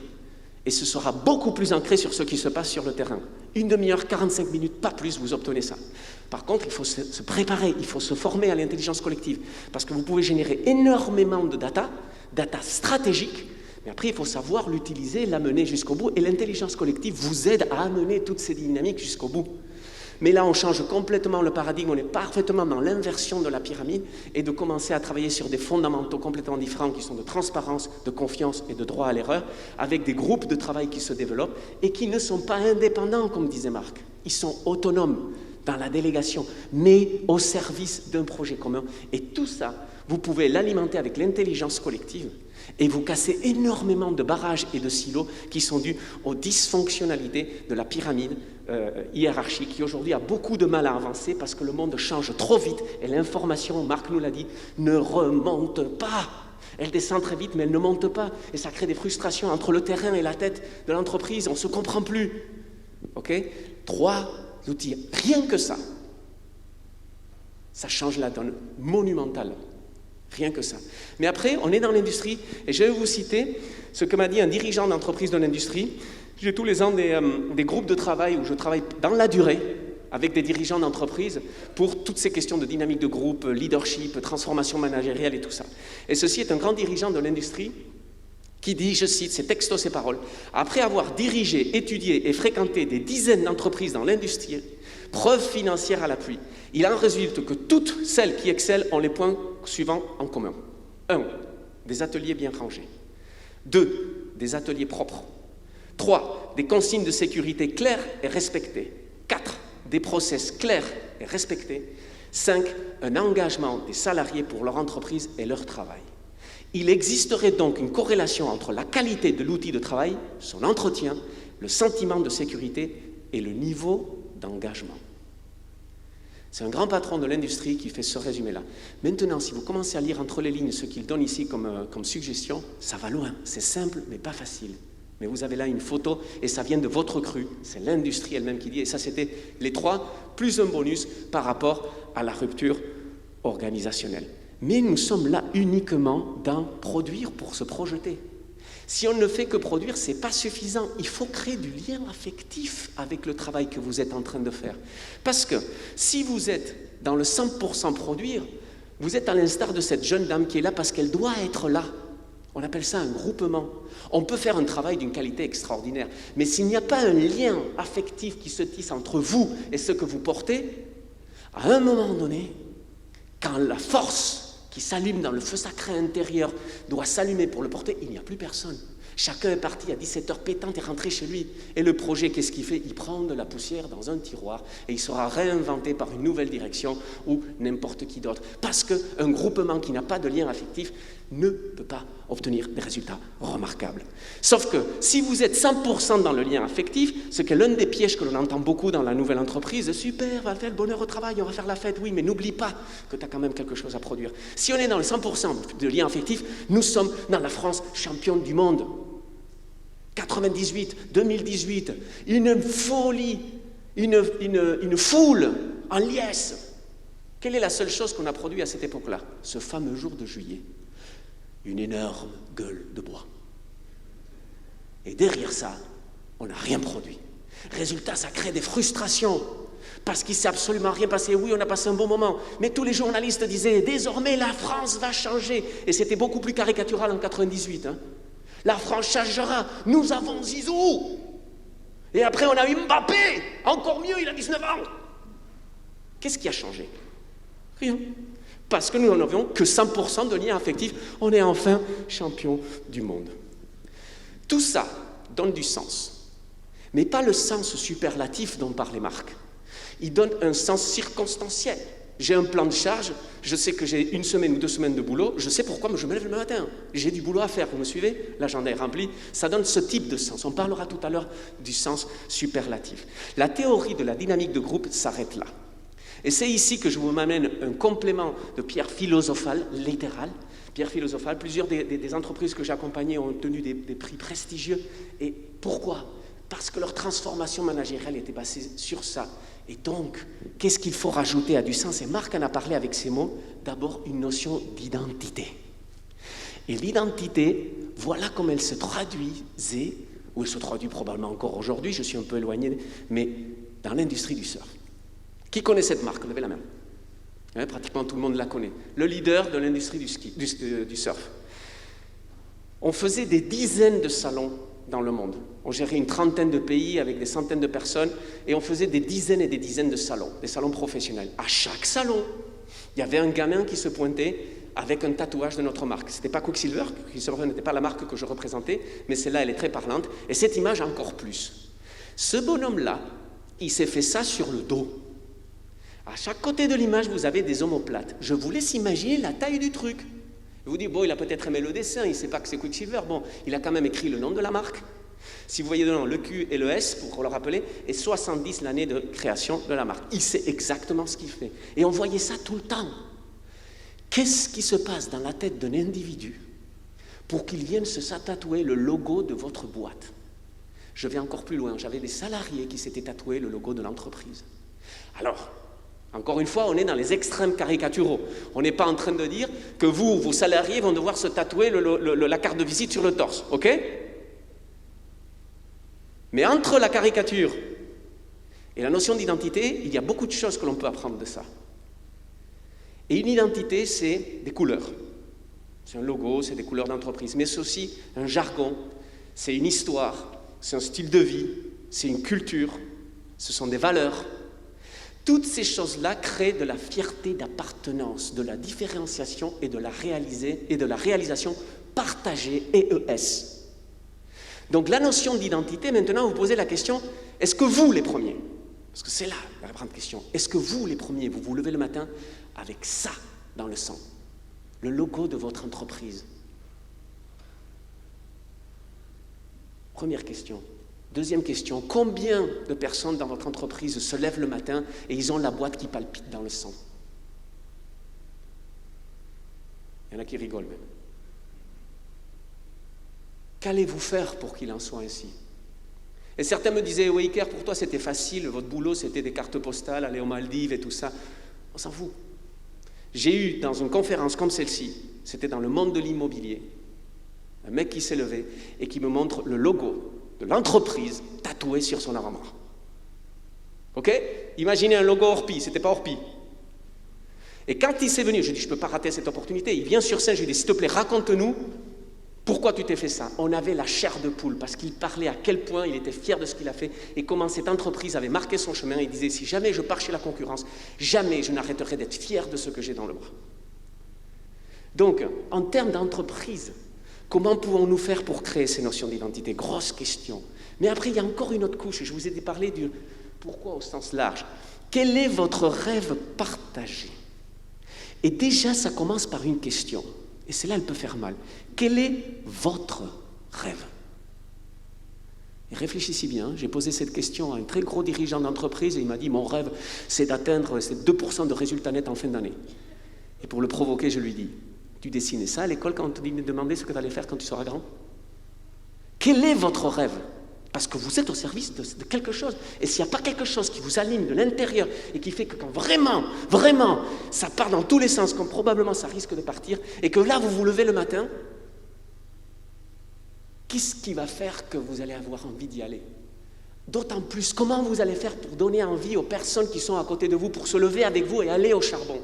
[SPEAKER 2] et ce sera beaucoup plus ancré sur ce qui se passe sur le terrain. Une demi-heure, 45 minutes, pas plus, vous obtenez ça. Par contre, il faut se préparer, il faut se former à l'intelligence collective, parce que vous pouvez générer énormément de data stratégique, mais après, il faut savoir l'utiliser, l'amener jusqu'au bout, et l'intelligence collective vous aide à amener toutes ces dynamiques jusqu'au bout. Mais là, on change complètement le paradigme, on est parfaitement dans l'inversion de la pyramide, et de commencer à travailler sur des fondamentaux complètement différents qui sont de transparence, de confiance et de droit à l'erreur, avec des groupes de travail qui se développent et qui ne sont pas indépendants, comme disait Marc. Ils sont autonomes dans la délégation, mais au service d'un projet commun. Et tout ça, vous pouvez l'alimenter avec l'intelligence collective, et vous cassez énormément de barrages et de silos qui sont dus aux dysfonctionnalités de la pyramide hiérarchique qui aujourd'hui a beaucoup de mal à avancer parce que le monde change trop vite et l'information, Marc nous l'a dit, ne remonte pas. Elle descend très vite mais elle ne monte pas et ça crée des frustrations entre le terrain et la tête de l'entreprise, on ne se comprend plus. Ok ? 3 outils, rien que ça change la donne monumentale. Rien que ça. Mais après, on est dans l'industrie, et je vais vous citer ce que m'a dit un dirigeant d'entreprise de l'industrie. J'ai tous les ans des groupes de travail où je travaille dans la durée avec des dirigeants d'entreprise pour toutes ces questions de dynamique de groupe, leadership, transformation managériale et tout ça. Et ceci est un grand dirigeant de l'industrie qui dit, je cite, c'est texto ses paroles, « Après avoir dirigé, étudié et fréquenté des dizaines d'entreprises dans l'industrie, preuve financière à l'appui, il en résulte que toutes celles qui excellent ont les points suivants en commun. 1. Des ateliers bien rangés. 2. Des ateliers propres. 3. Des consignes de sécurité claires et respectées. 4. Des process clairs et respectés. 5. Un engagement des salariés pour leur entreprise et leur travail. » Il existerait donc une corrélation entre la qualité de l'outil de travail, son entretien, le sentiment de sécurité et le niveau d'engagement. C'est un grand patron de l'industrie qui fait ce résumé-là. Maintenant, si vous commencez à lire entre les lignes ce qu'il donne ici comme suggestion, ça va loin. C'est simple, mais pas facile. Mais vous avez là une photo, et ça vient de votre cru. C'est l'industrie elle-même qui dit, et ça c'était les 3, plus un bonus par rapport à la rupture organisationnelle. Mais nous sommes là uniquement dans produire pour se projeter. Si on ne fait que produire, ce n'est pas suffisant. Il faut créer du lien affectif avec le travail que vous êtes en train de faire. Parce que si vous êtes dans le 100% produire, vous êtes à l'instar de cette jeune dame qui est là parce qu'elle doit être là. On appelle ça un groupement. On peut faire un travail d'une qualité extraordinaire, mais s'il n'y a pas un lien affectif qui se tisse entre vous et ce que vous portez, à un moment donné, quand la force qui s'allume dans le feu sacré intérieur doit s'allumer pour le porter, il n'y a plus personne. Chacun est parti à 17h pétante et rentré chez lui. Et le projet, qu'est-ce qu'il fait? Il prend de la poussière dans un tiroir et il sera réinventé par une nouvelle direction ou n'importe qui d'autre. Parce qu'un groupement qui n'a pas de lien affectif ne peut pas obtenir des résultats remarquables. Sauf que si vous êtes 100% dans le lien affectif, ce qui est l'un des pièges que l'on entend beaucoup dans la nouvelle entreprise, super, on va faire le bonheur au travail, on va faire la fête, oui, mais n'oublie pas que tu as quand même quelque chose à produire. Si on est dans le 100% de lien affectif, nous sommes dans la France championne du monde. 98, 2018, une folie, une foule en liesse. Quelle est la seule chose qu'on a produit à cette époque-là? Ce fameux jour de juillet. Une énorme gueule de bois. Et derrière ça, on n'a rien produit. Résultat, ça crée des frustrations. Parce qu'il ne s'est absolument rien passé. Oui, on a passé un bon moment. Mais tous les journalistes disaient, désormais, la France va changer. Et c'était beaucoup plus caricatural en 98. Hein. La France changera, nous avons Zizou. Et après on a eu Mbappé, encore mieux, il a 19 ans. Qu'est-ce qui a changé? Rien. Parce que nous n'en avions que 100% de lien affectif. On est enfin champion du monde. Tout ça donne du sens. Mais pas le sens superlatif dont parlent les marques. Il donne un sens circonstanciel. J'ai un plan de charge, je sais que j'ai 1 semaine ou 2 semaines de boulot, je sais pourquoi je me lève le matin. J'ai du boulot à faire, vous me suivez? L'agenda est rempli. Ça donne ce type de sens. On parlera tout à l'heure du sens superlatif. La théorie de la dynamique de groupe s'arrête là. Et c'est ici que je vous m'amène un complément de pierre philosophale, littérale. Pierre philosophale, plusieurs des entreprises que j'ai accompagnées ont obtenu des prix prestigieux. Et pourquoi? Parce que leur transformation managériale était basée sur ça. Et donc, qu'est-ce qu'il faut rajouter à du sens? Et Marc en a parlé avec ces mots. D'abord, une notion d'identité. Et l'identité, voilà comment elle se traduisait, ou elle se traduit probablement encore aujourd'hui, je suis un peu éloigné, mais dans l'industrie du surf. Qui connaît cette marque? Levez la main. Ouais, pratiquement tout le monde la connaît. Le leader de l'industrie du surf. On faisait des dizaines de salons dans le monde. On gérait une trentaine de pays avec des centaines de personnes et on faisait des dizaines et des dizaines de salons, des salons professionnels. À chaque salon, il y avait un gamin qui se pointait avec un tatouage de notre marque. Ce n'était pas Quicksilver, Quicksilver n'était pas la marque que je représentais, mais celle-là, elle est très parlante. Et cette image encore plus. Ce bonhomme-là, il s'est fait ça sur le dos. À chaque côté de l'image, vous avez des omoplates. Je vous laisse imaginer la taille du truc. Vous dites, bon, il a peut-être aimé le dessin, il ne sait pas que c'est Quicksilver. Bon, il a quand même écrit le nom de la marque. Si vous voyez dedans le Q et le S, pour le rappeler, et 70 l'année de création de la marque. Il sait exactement ce qu'il fait. Et on voyait ça tout le temps. Qu'est-ce qui se passe dans la tête d'un individu pour qu'il vienne se tatouer le logo de votre boîte? Je vais encore plus loin. J'avais des salariés qui s'étaient tatoués le logo de l'entreprise. Alors, encore une fois, on est dans les extrêmes caricaturaux. On n'est pas en train de dire que vous, vos salariés, vont devoir se tatouer la carte de visite sur le torse, ok? Mais entre la caricature et la notion d'identité, il y a beaucoup de choses que l'on peut apprendre de ça. Et une identité, c'est des couleurs. C'est un logo, c'est des couleurs d'entreprise, mais c'est aussi un jargon, c'est une histoire, c'est un style de vie, c'est une culture, ce sont des valeurs. Toutes ces choses-là créent de la fierté d'appartenance, de la différenciation et de la réalisation partagée, EES. Donc la notion d'identité, maintenant vous posez la question, est-ce que vous les premiers, parce que c'est là la grande question, est-ce que vous les premiers, vous vous levez le matin avec ça dans le sang, le logo de votre entreprise, Première question. Deuxième question, combien de personnes dans votre entreprise se lèvent le matin et ils ont la boîte qui palpite dans le sang? Il y en a qui rigolent même. Qu'allez-vous faire pour qu'il en soit ainsi? Et certains me disaient, oui, Iker, pour toi c'était facile, votre boulot c'était des cartes postales, aller aux Maldives et tout ça. On s'en fout. J'ai eu dans une conférence comme celle-ci, c'était dans le monde de l'immobilier, un mec qui s'est levé et qui me montre le logo de l'entreprise tatoué sur son avant-bras. Ok? Imaginez un logo Orpi, c'était pas Orpi. Et quand il s'est venu, je dis, je ne peux pas rater cette opportunité, il vient sur scène, je lui dis, s'il te plaît, raconte-nous pourquoi tu t'es fait ça. On avait la chair de poule, parce qu'il parlait à quel point il était fier de ce qu'il a fait et comment cette entreprise avait marqué son chemin. Il disait, si jamais je pars chez la concurrence, jamais je n'arrêterai d'être fier de ce que j'ai dans le bras. Donc, en termes d'entreprise, comment pouvons-nous faire pour créer ces notions d'identité? Grosse question. Mais après, il y a encore une autre couche. Je vous ai parlé du pourquoi au sens large. Quel est votre rêve partagé? Et déjà, ça commence par une question. Et celle-là, elle peut faire mal. Quel est votre rêve? Et réfléchissez bien. J'ai posé cette question à un très gros dirigeant d'entreprise et il m'a dit, mon rêve, c'est d'atteindre 2% de résultats nets en fin d'année. Et pour le provoquer, je lui dis, tu dessinais ça à l'école quand on te demandait ce que tu allais faire quand tu seras grand? Quel est votre rêve? Parce que vous êtes au service de quelque chose. Et s'il n'y a pas quelque chose qui vous anime de l'intérieur et qui fait que quand vraiment, vraiment, ça part dans tous les sens, comme probablement ça risque de partir, et que là, vous vous levez le matin, qu'est-ce qui va faire que vous allez avoir envie d'y aller? D'autant plus, comment vous allez faire pour donner envie aux personnes qui sont à côté de vous, pour se lever avec vous et aller au charbon?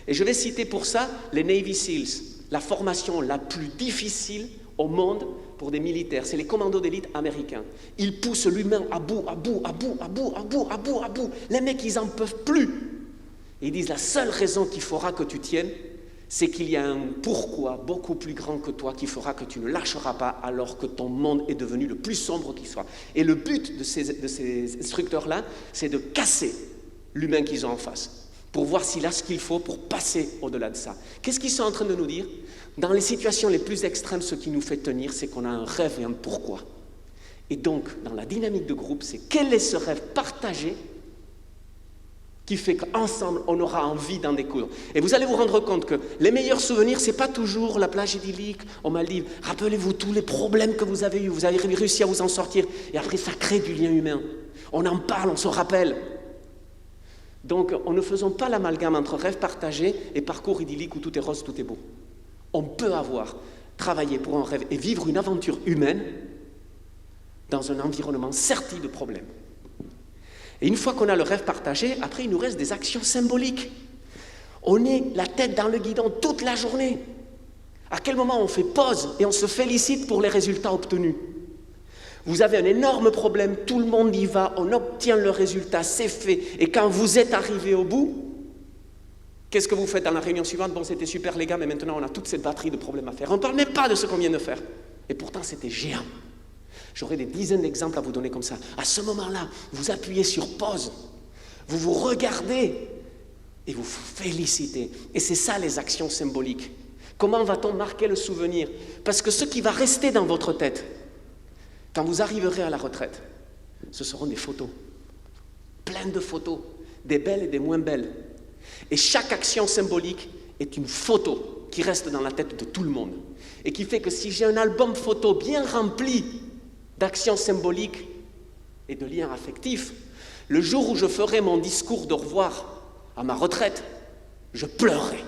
[SPEAKER 2] Et je vais citer pour ça les Navy Seals, la formation la plus difficile au monde pour des militaires. C'est les commandos d'élite américains. Ils poussent l'humain à bout, à bout, à bout, à bout, à bout, à bout, à bout. Les mecs, ils n'en peuvent plus. Et ils disent, la seule raison qu'il faudra que tu tiennes, c'est qu'il y a un pourquoi beaucoup plus grand que toi qui fera que tu ne lâcheras pas alors que ton monde est devenu le plus sombre qu'il soit. Et le but de ces instructeurs-là, c'est de casser l'humain qu'ils ont en face, pour voir s'il a ce qu'il faut pour passer au-delà de ça. Qu'est-ce qu'ils sont en train de nous dire? Dans les situations les plus extrêmes, ce qui nous fait tenir, c'est qu'on a un rêve et un pourquoi. Et donc, dans la dynamique de groupe, c'est quel est ce rêve partagé qui fait qu'ensemble, on aura envie d'en découdre. Et vous allez vous rendre compte que les meilleurs souvenirs, ce n'est pas toujours la plage idyllique aux Maldives. Rappelez-vous tous les problèmes que vous avez eus, vous avez réussi à vous en sortir. Et après, ça crée du lien humain. On en parle, on se rappelle. Donc, ne faisons pas l'amalgame entre rêve partagé et parcours idyllique où tout est rose, tout est beau. On peut travailler pour un rêve et vivre une aventure humaine dans un environnement serti de problèmes. Et une fois qu'on a le rêve partagé, après il nous reste des actions symboliques. On est la tête dans le guidon toute la journée. À quel moment on fait pause et on se félicite pour les résultats obtenus? Vous avez un énorme problème, tout le monde y va, on obtient le résultat, c'est fait. Et quand vous êtes arrivé au bout, qu'est-ce que vous faites dans la réunion suivante? Bon, c'était super les gars, mais maintenant on a toute cette batterie de problèmes à faire. On ne parle même pas de ce qu'on vient de faire. Et pourtant c'était géant. J'aurais des dizaines d'exemples à vous donner comme ça. À ce moment-là, vous appuyez sur pause, vous vous regardez et vous vous félicitez. Et c'est ça les actions symboliques. Comment va-t-on marquer le souvenir? Parce que ce qui va rester dans votre tête, quand vous arriverez à la retraite, ce seront des photos. Plein de photos, des belles et des moins belles. Et chaque action symbolique est une photo qui reste dans la tête de tout le monde. Et qui fait que si j'ai un album photo bien rempli d'actions symboliques et de liens affectifs, le jour où je ferai mon discours de revoir à ma retraite, je pleurerai.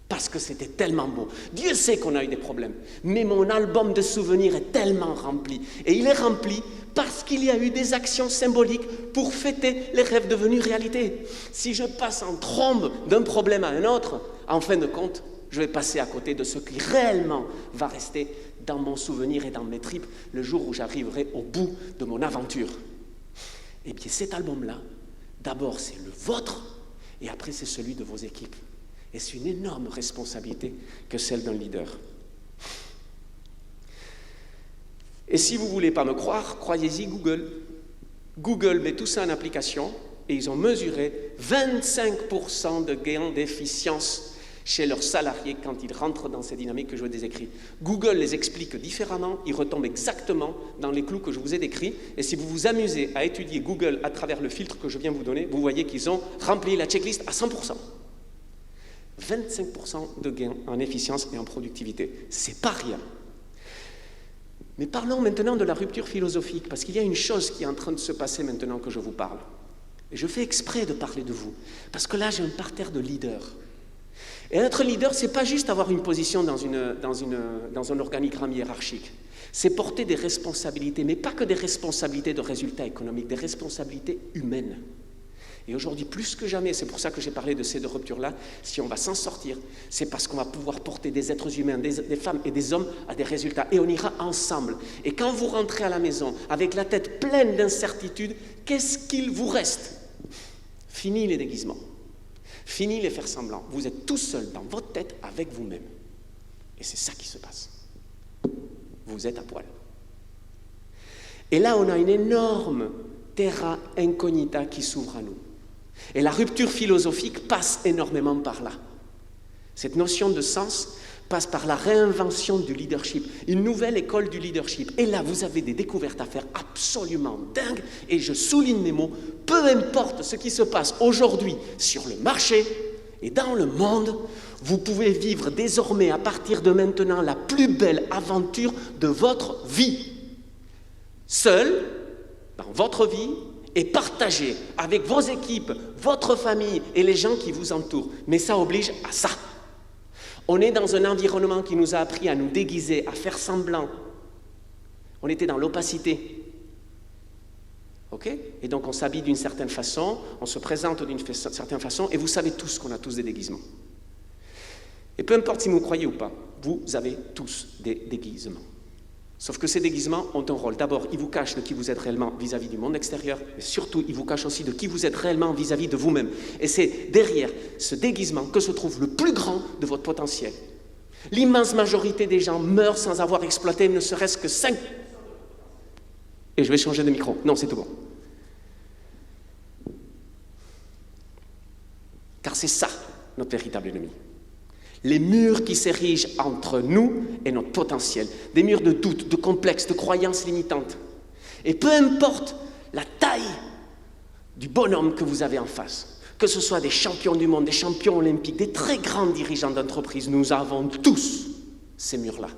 [SPEAKER 2] Parce que c'était tellement beau. Dieu sait qu'on a eu des problèmes, mais mon album de souvenirs est tellement rempli. Et il est rempli parce qu'il y a eu des actions symboliques pour fêter les rêves devenus réalité. Si je passe en trombe d'un problème à un autre, en fin de compte, je vais passer à côté de ce qui réellement va rester dans mon souvenir et dans mes tripes le jour où j'arriverai au bout de mon aventure. Et bien cet album-là, d'abord c'est le vôtre et après c'est celui de vos équipes. Et c'est une énorme responsabilité que celle d'un leader. Et si vous ne voulez pas me croire, croyez-y Google. Google met tout ça en application et ils ont mesuré 25% de gains d'efficience chez leurs salariés quand ils rentrent dans ces dynamiques que je vous ai décrites. Google les explique différemment, ils retombent exactement dans les clous que je vous ai décrits. Et si vous vous amusez à étudier Google à travers le filtre que je viens vous donner, vous voyez qu'ils ont rempli la checklist à 100%. 25% de gains en efficience et en productivité. C'est pas rien. Mais parlons maintenant de la rupture philosophique, parce qu'il y a une chose qui est en train de se passer maintenant que je vous parle. Et je fais exprès de parler de vous, parce que là, j'ai un parterre de leaders. Et être leader, ce n'est pas juste avoir une position dans un organigramme hiérarchique. C'est porter des responsabilités, mais pas que des responsabilités de résultats économiques, des responsabilités humaines. Et aujourd'hui, plus que jamais, c'est pour ça que j'ai parlé de ces deux ruptures-là, si on va s'en sortir, c'est parce qu'on va pouvoir porter des êtres humains, des femmes et des hommes à des résultats. Et on ira ensemble. Et quand vous rentrez à la maison avec la tête pleine d'incertitudes, qu'est-ce qu'il vous reste? Fini les déguisements. Fini les faire semblants. Vous êtes tout seul dans votre tête avec vous-même. Et c'est ça qui se passe. Vous êtes à poil. Et là, on a une énorme terra incognita qui s'ouvre à nous. Et la rupture philosophique passe énormément par là. Cette notion de sens passe par la réinvention du leadership, une nouvelle école du leadership. Et là, vous avez des découvertes à faire absolument dingues, et je souligne mes mots, peu importe ce qui se passe aujourd'hui sur le marché et dans le monde, vous pouvez vivre désormais, à partir de maintenant, la plus belle aventure de votre vie. Seul, dans votre vie, et partagé avec vos équipes, votre famille et les gens qui vous entourent. Mais ça oblige à ça. On est dans un environnement qui nous a appris à nous déguiser, à faire semblant. On était dans l'opacité. Ok? Et donc on s'habille d'une certaine façon, on se présente d'une certaine façon, et vous savez tous qu'on a tous des déguisements. Et peu importe si vous croyez ou pas, vous avez tous des déguisements. Sauf que ces déguisements ont un rôle. D'abord, ils vous cachent de qui vous êtes réellement vis-à-vis du monde extérieur, mais surtout, ils vous cachent aussi de qui vous êtes réellement vis-à-vis de vous-même. Et c'est derrière ce déguisement que se trouve le plus grand de votre potentiel. L'immense majorité des gens meurent sans avoir exploité ne serait-ce que 5... Et je vais changer de micro. Non, c'est tout bon. Car c'est ça, notre véritable ennemi. Les murs qui s'érigent entre nous et notre potentiel. Des murs de doute, de complexes, de croyances limitantes. Et peu importe la taille du bonhomme que vous avez en face, que ce soit des champions du monde, des champions olympiques, des très grands dirigeants d'entreprise, nous avons tous ces murs-là.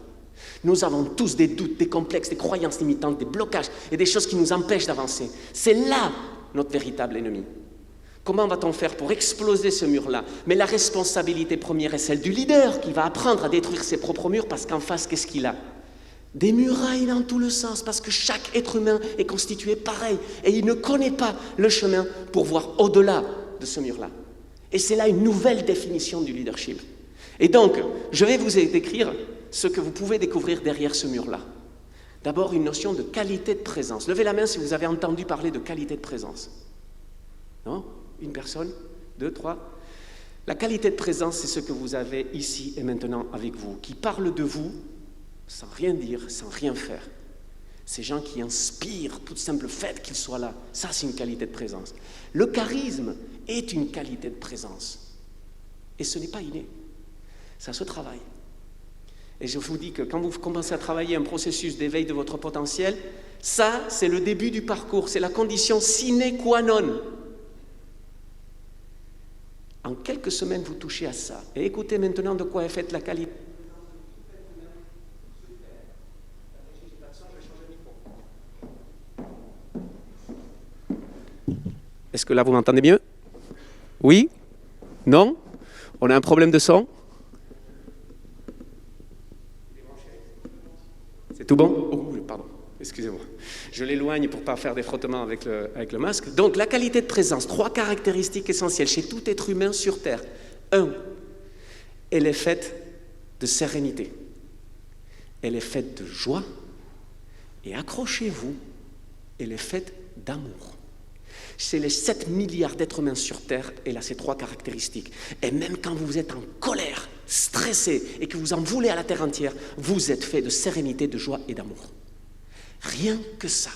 [SPEAKER 2] Nous avons tous des doutes, des complexes, des croyances limitantes, des blocages et des choses qui nous empêchent d'avancer. C'est là notre véritable ennemi. Comment va-t-on faire pour exploser ce mur-là? Mais la responsabilité première est celle du leader qui va apprendre à détruire ses propres murs parce qu'en face, qu'est-ce qu'il a? Des murailles dans tout le sens parce que chaque être humain est constitué pareil et il ne connaît pas le chemin pour voir au-delà de ce mur-là. Et c'est là une nouvelle définition du leadership. Et donc, je vais vous décrire ce que vous pouvez découvrir derrière ce mur-là. D'abord, une notion de qualité de présence. Levez la main si vous avez entendu parler de qualité de présence. Non? Une personne, 2, 3. La qualité de présence, c'est ce que vous avez ici et maintenant avec vous, qui parle de vous sans rien dire, sans rien faire. Ces gens qui inspirent tout simple fait qu'ils soient là, ça c'est une qualité de présence. Le charisme est une qualité de présence. Et ce n'est pas inné, ça se travaille. Et je vous dis que quand vous commencez à travailler un processus d'éveil de votre potentiel, ça c'est le début du parcours, c'est la condition sine qua non. En quelques semaines, vous touchez à ça. Et écoutez maintenant de quoi est faite la qualité. Est-ce que là, vous m'entendez mieux? Oui? Non? On a un problème de son? C'est tout bon? Oh, pardon. Excusez-moi, je l'éloigne pour ne pas faire des frottements avec le masque. Donc, la qualité de présence, 3 caractéristiques essentielles chez tout être humain sur Terre. 1, elle est faite de sérénité. Elle est faite de joie. Et accrochez-vous, elle est faite d'amour. C'est les 7 milliards d'êtres humains sur Terre, elle a ces 3 caractéristiques. Et même quand vous êtes en colère, stressé, et que vous en voulez à la Terre entière, vous êtes fait de sérénité, de joie et d'amour. Rien que ça.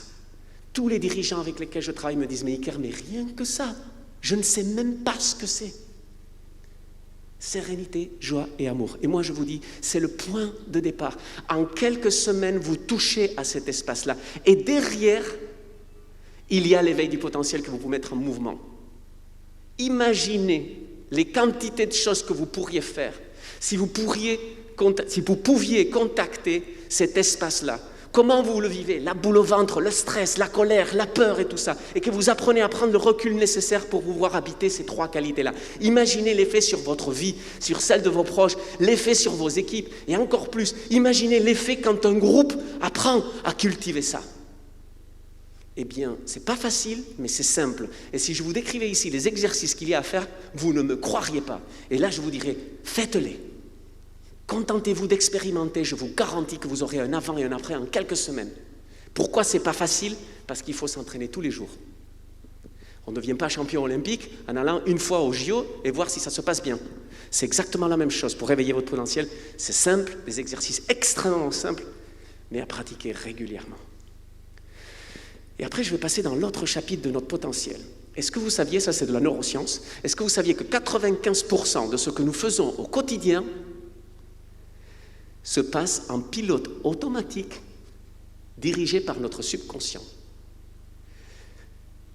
[SPEAKER 2] Tous les dirigeants avec lesquels je travaille me disent « Mais Iker, mais rien que ça, je ne sais même pas ce que c'est. » sérénité, joie et amour. Et moi, je vous dis, c'est le point de départ. En quelques semaines, vous touchez à cet espace-là. Et derrière, il y a l'éveil du potentiel que vous pouvez mettre en mouvement. Imaginez les quantités de choses que vous pourriez faire si vous pouviez contacter cet espace-là. Comment vous le vivez? La boule au ventre, le stress, la colère, la peur et tout ça. Et que vous apprenez à prendre le recul nécessaire pour pouvoir habiter ces trois qualités-là. Imaginez l'effet sur votre vie, sur celle de vos proches, l'effet sur vos équipes. Et encore plus, imaginez l'effet quand un groupe apprend à cultiver ça. Eh bien, c'est pas facile, mais c'est simple. Et si je vous décrivais ici les exercices qu'il y a à faire, vous ne me croiriez pas. Et là, je vous dirais, faites-les. Contentez-vous d'expérimenter, je vous garantis que vous aurez un avant et un après en quelques semaines. Pourquoi c'est pas facile? Parce qu'il faut s'entraîner tous les jours. On ne devient pas champion olympique en allant une fois au JO et voir si ça se passe bien. C'est exactement la même chose pour réveiller votre potentiel. C'est simple, des exercices extrêmement simples, mais à pratiquer régulièrement. Et après, je vais passer dans l'autre chapitre de notre potentiel. Est-ce que vous saviez, ça c'est de la neuroscience, est-ce que vous saviez que 95% de ce que nous faisons au quotidien se passe en pilote automatique dirigé par notre subconscient?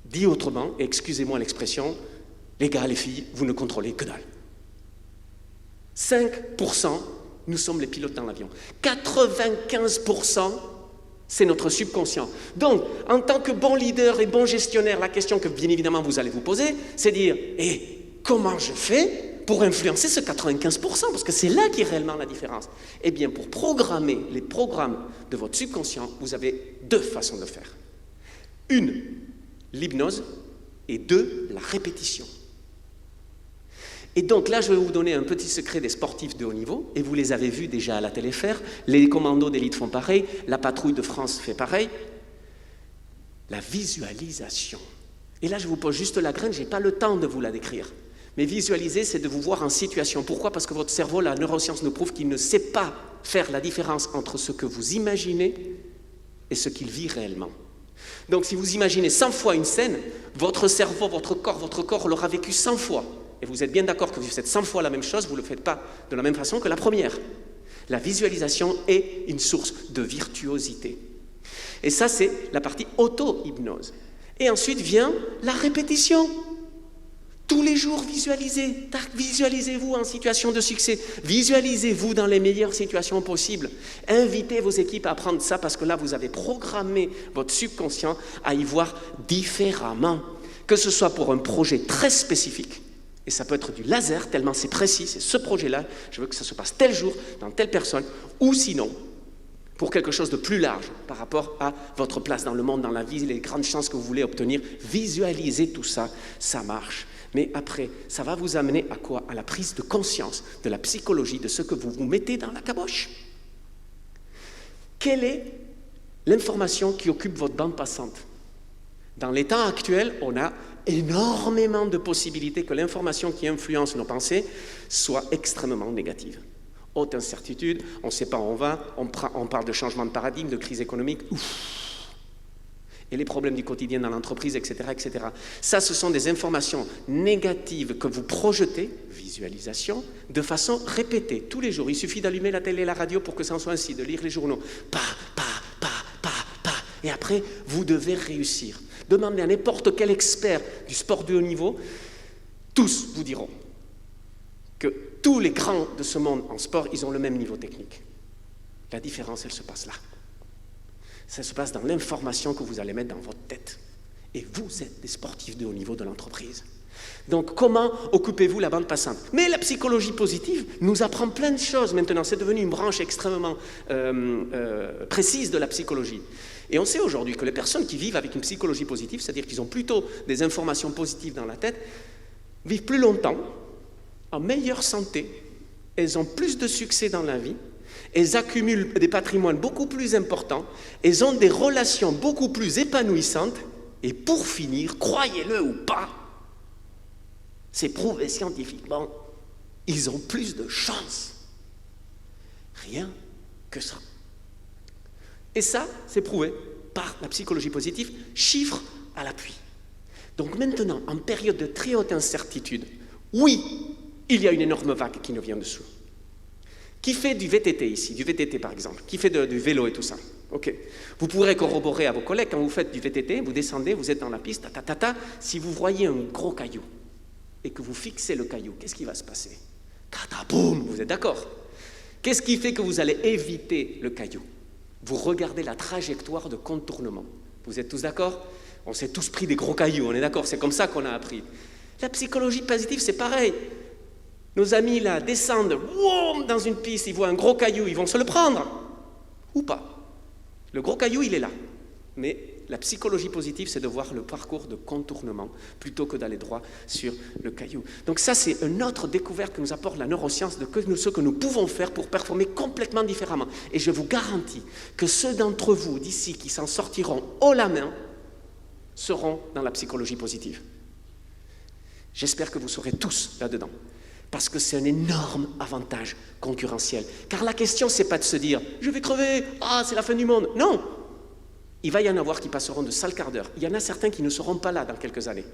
[SPEAKER 2] Dit autrement, et excusez-moi l'expression, les gars, les filles, vous ne contrôlez que dalle. 5%, nous sommes les pilotes dans l'avion. 95%, c'est notre subconscient. Donc, en tant que bon leader et bon gestionnaire, la question que bien évidemment vous allez vous poser, c'est dire, comment je fais pour influencer ce 95%, parce que c'est là qui est réellement la différence. Eh bien, pour programmer les programmes de votre subconscient, vous avez deux façons de le faire. Une, l'hypnose, et deux, la répétition. Et donc là, je vais vous donner un petit secret des sportifs de haut niveau, et vous les avez vus déjà à la télé faire, les commandos d'élite font pareil, la patrouille de France fait pareil. La visualisation. Et là, je vous pose juste la graine, je n'ai pas le temps de vous la décrire. Mais visualiser, c'est de vous voir en situation. Pourquoi? Parce que votre cerveau, la neuroscience nous prouve qu'il ne sait pas faire la différence entre ce que vous imaginez et ce qu'il vit réellement. Donc si vous imaginez 100 fois une scène, votre cerveau, votre corps l'aura vécu 100 fois. Et vous êtes bien d'accord que vous faites 100 fois la même chose, vous ne le faites pas de la même façon que la première. La visualisation est une source de virtuosité. Et ça, c'est la partie auto-hypnose. Et ensuite vient la répétition. Tous les jours, visualisez-vous en situation de succès. Visualisez-vous dans les meilleures situations possibles. Invitez vos équipes à apprendre ça parce que là, vous avez programmé votre subconscient à y voir différemment. Que ce soit pour un projet très spécifique, et ça peut être du laser, tellement c'est précis, c'est ce projet-là, je veux que ça se passe tel jour, dans telle personne, ou sinon, pour quelque chose de plus large par rapport à votre place dans le monde, dans la vie, les grandes chances que vous voulez obtenir. Visualisez tout ça, ça marche. Mais après, ça va vous amener à quoi? À la prise de conscience de la psychologie, de ce que vous vous mettez dans la caboche. Quelle est l'information qui occupe votre bande passante? Dans les temps actuels, on a énormément de possibilités que l'information qui influence nos pensées soit extrêmement négative. Haute incertitude, on ne sait pas où on va, on parle de changement de paradigme, de crise économique. Et les problèmes du quotidien dans l'entreprise, etc., etc. Ça, ce sont des informations négatives que vous projetez, visualisation, de façon répétée, tous les jours. Il suffit d'allumer la télé et la radio pour que ça en soit ainsi, de lire les journaux. Et après, vous devez réussir. Demandez à n'importe quel expert du sport de haut niveau, tous vous diront que tous les grands de ce monde en sport, ils ont le même niveau technique. La différence, elle se passe là. Ça se passe dans l'information que vous allez mettre dans votre tête. Et vous êtes des sportifs de haut niveau de l'entreprise. Donc, comment occupez-vous la bande passante? Mais la psychologie positive nous apprend plein de choses maintenant. C'est devenu une branche extrêmement précise de la psychologie. Et on sait aujourd'hui que les personnes qui vivent avec une psychologie positive, c'est-à-dire qu'ils ont plutôt des informations positives dans la tête, vivent plus longtemps, en meilleure santé, elles ont plus de succès dans la vie, elles accumulent des patrimoines beaucoup plus importants, elles ont des relations beaucoup plus épanouissantes, et pour finir, croyez-le ou pas, c'est prouvé scientifiquement, ils ont plus de chance. Rien que ça. Et ça, c'est prouvé par la psychologie positive, chiffres à l'appui. Donc maintenant, en période de très haute incertitude, oui, il y a une énorme vague qui nous vient dessous. Qui fait du VTT ici, du VTT par exemple, qui fait du vélo et tout ça? Ok. Vous pourrez corroborer à vos collègues, quand vous faites du VTT, vous descendez, vous êtes dans la piste, si vous voyez un gros caillou et que vous fixez le caillou, qu'est-ce qui va se passer? Cataboum, vous êtes d'accord? Qu'est-ce qui fait que vous allez éviter le caillou? Vous regardez la trajectoire de contournement. Vous êtes tous d'accord? On s'est tous pris des gros cailloux, on est d'accord? C'est comme ça qu'on a appris. La psychologie positive, c'est pareil. Nos amis là descendent dans une piste, ils voient un gros caillou, ils vont se le prendre. Ou pas. Le gros caillou, il est là. Mais la psychologie positive, c'est de voir le parcours de contournement plutôt que d'aller droit sur le caillou. Donc ça, c'est une autre découverte que nous apporte la neuroscience de ce que nous pouvons faire pour performer complètement différemment. Et je vous garantis que ceux d'entre vous d'ici qui s'en sortiront haut la main seront dans la psychologie positive. J'espère que vous serez tous là-dedans. Parce que c'est un énorme avantage concurrentiel. Car la question, c'est pas de se dire « je vais crever, c'est la fin du monde ». Non, il va y en avoir qui passeront de sales quarts d'heure. Il y en a certains qui ne seront pas là dans quelques années.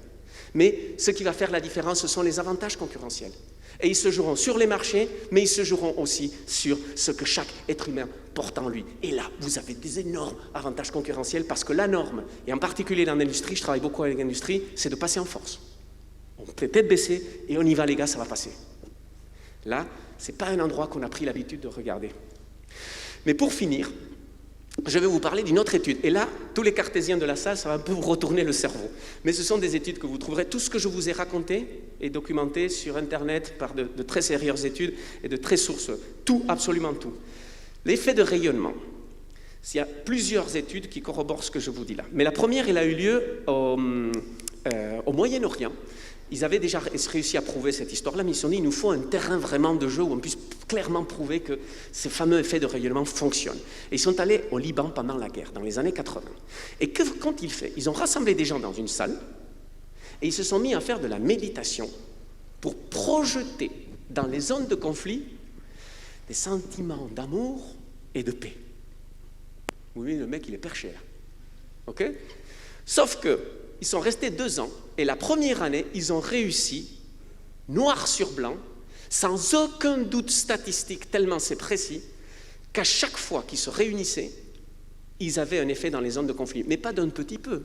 [SPEAKER 2] Mais ce qui va faire la différence, ce sont les avantages concurrentiels. Et ils se joueront sur les marchés, mais ils se joueront aussi sur ce que chaque être humain porte en lui. Et là, vous avez des énormes avantages concurrentiels parce que la norme, et en particulier dans l'industrie, je travaille beaucoup avec l'industrie, c'est de passer en force. On fait tête baissée et on y va les gars, ça va passer. Là, ce n'est pas un endroit qu'on a pris l'habitude de regarder. Mais pour finir, je vais vous parler d'une autre étude. Et là, tous les cartésiens de la salle, ça va un peu vous retourner le cerveau. Mais ce sont des études que vous trouverez. Tout ce que je vous ai raconté est documenté sur Internet par de très sérieuses études et de très sources. Tout, absolument tout. L'effet de rayonnement. Il y a plusieurs études qui corroborent ce que je vous dis là. Mais la première, elle a eu lieu au Moyen-Orient. Ils avaient déjà réussi à prouver cette histoire-là, mais ils se sont dit, il nous faut un terrain vraiment de jeu où on puisse clairement prouver que ces fameux effets de rayonnement fonctionnent. Et ils sont allés au Liban pendant la guerre, dans les années 80. Et qu'ont-ils fait? Ils ont rassemblé des gens dans une salle et ils se sont mis à faire de la méditation pour projeter dans les zones de conflit des sentiments d'amour et de paix. Oui, le mec, il est perché là. OK? Sauf que ils sont restés 2 ans, et la première année, ils ont réussi, noir sur blanc, sans aucun doute statistique, tellement c'est précis, qu'à chaque fois qu'ils se réunissaient, ils avaient un effet dans les zones de conflit, mais pas d'un petit peu.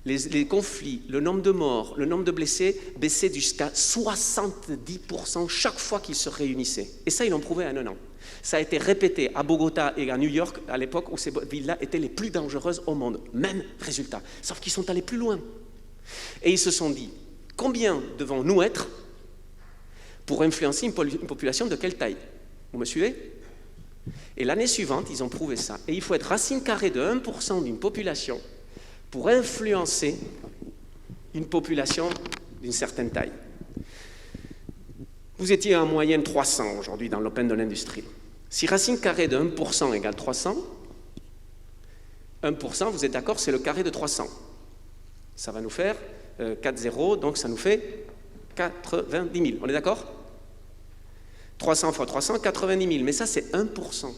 [SPEAKER 2] Les conflits, le nombre de morts, le nombre de blessés baissaient jusqu'à 70% chaque fois qu'ils se réunissaient. Et ça, ils l'ont prouvé en 1 an. Ça a été répété à Bogota et à New York à l'époque où ces villes-là étaient les plus dangereuses au monde. Même résultat. Sauf qu'ils sont allés plus loin. Et ils se sont dit, combien devons-nous être pour influencer une population de quelle taille? Vous me suivez? Et l'année suivante, ils ont prouvé ça. Et il faut être racine carrée de 1% d'une population pour influencer une population d'une certaine taille. Vous étiez en moyenne 300 aujourd'hui dans l'Open de l'industrie. Si racine carrée de 1% égale 300, 1%, vous êtes d'accord, c'est le carré de 300. Ça va nous faire 4 zéros, donc ça nous fait 90 000. On est d'accord? 300 fois 300, 90 000. Mais ça, c'est 1%.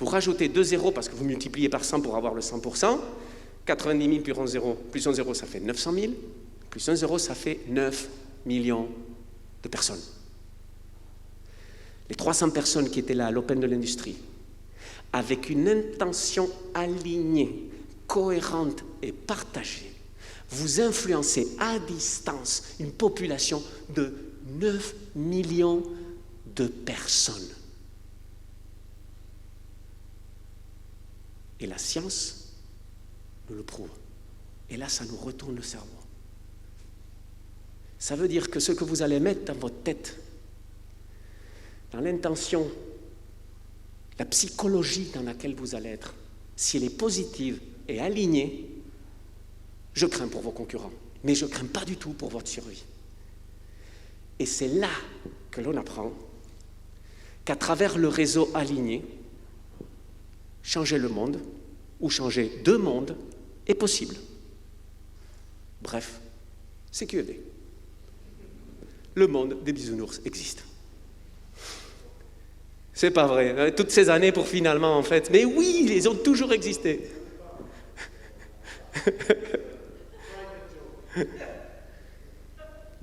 [SPEAKER 2] Vous rajoutez 2 zéros parce que vous multipliez par 100 pour avoir le 100%. 90 000 plus 1 zéro, ça fait 900 000. Plus 1 zéro, ça fait 9 millions de personnes. Les 300 personnes qui étaient là à l'Open de l'industrie, avec une intention alignée, cohérente et partagée, vous influencez à distance une population de 9 millions de personnes. Et la science nous le prouve. Et là, ça nous retourne le cerveau. Ça veut dire que ce que vous allez mettre dans votre tête, dans l'intention, la psychologie dans laquelle vous allez être, si elle est positive et alignée, je crains pour vos concurrents, mais je ne crains pas du tout pour votre survie. Et c'est là que l'on apprend qu'à travers le réseau aligné, changer le monde ou changer 2 mondes est possible. Bref, c'est QED. Le monde des bisounours existe. C'est pas vrai. Toutes ces années pour finalement, en fait. Mais oui, ils ont toujours existé.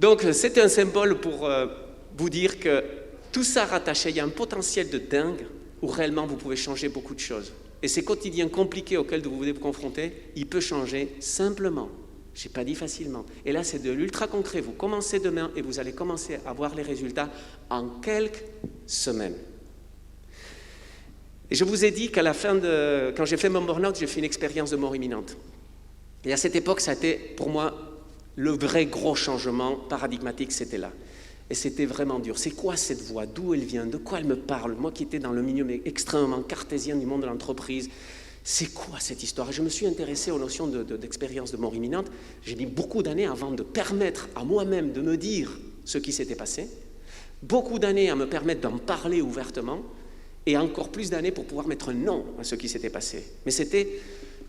[SPEAKER 2] Donc, c'est un symbole pour vous dire que tout ça rattaché, il y a un potentiel de dingue où réellement vous pouvez changer beaucoup de choses. Et ces quotidiens compliqués auxquels vous devez vous confronter, il peut changer simplement. Je n'ai pas dit facilement. Et là, c'est de l'ultra concret. Vous commencez demain et vous allez commencer à voir les résultats en quelques semaines. Et je vous ai dit qu'à la fin quand j'ai fait mon burn-out, j'ai fait une expérience de mort imminente. Et à cette époque, ça a été pour moi le vrai gros changement paradigmatique, c'était là. Et c'était vraiment dur. C'est quoi cette voix? D'où elle vient? De quoi elle me parle? Moi qui étais dans le milieu mais extrêmement cartésien du monde de l'entreprise, c'est quoi cette histoire? Et je me suis intéressé aux notions d'expérience de mort imminente. J'ai mis beaucoup d'années avant de permettre à moi-même de me dire ce qui s'était passé, beaucoup d'années à me permettre d'en parler ouvertement, et encore plus d'années pour pouvoir mettre un nom à ce qui s'était passé. Mais c'était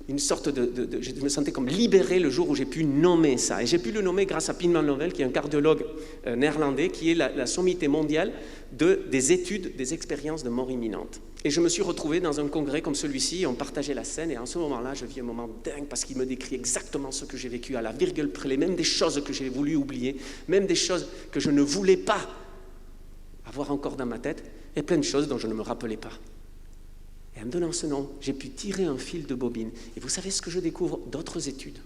[SPEAKER 2] une sorte je me sentais comme libéré le jour où j'ai pu nommer ça. Et j'ai pu le nommer grâce à Pieter Novel, qui est un cardiologue néerlandais, qui est la sommité mondiale des études des expériences de mort imminente. Et je me suis retrouvé dans un congrès comme celui-ci, on partageait la scène, et en ce moment-là, je vis un moment dingue, parce qu'il me décrit exactement ce que j'ai vécu à la virgule près, même des choses que j'ai voulu oublier, même des choses que je ne voulais pas avoir encore dans ma tête, et plein de choses dont je ne me rappelais pas. Et en me donnant ce nom, j'ai pu tirer un fil de bobine. Et vous savez ce que je découvre d'autres études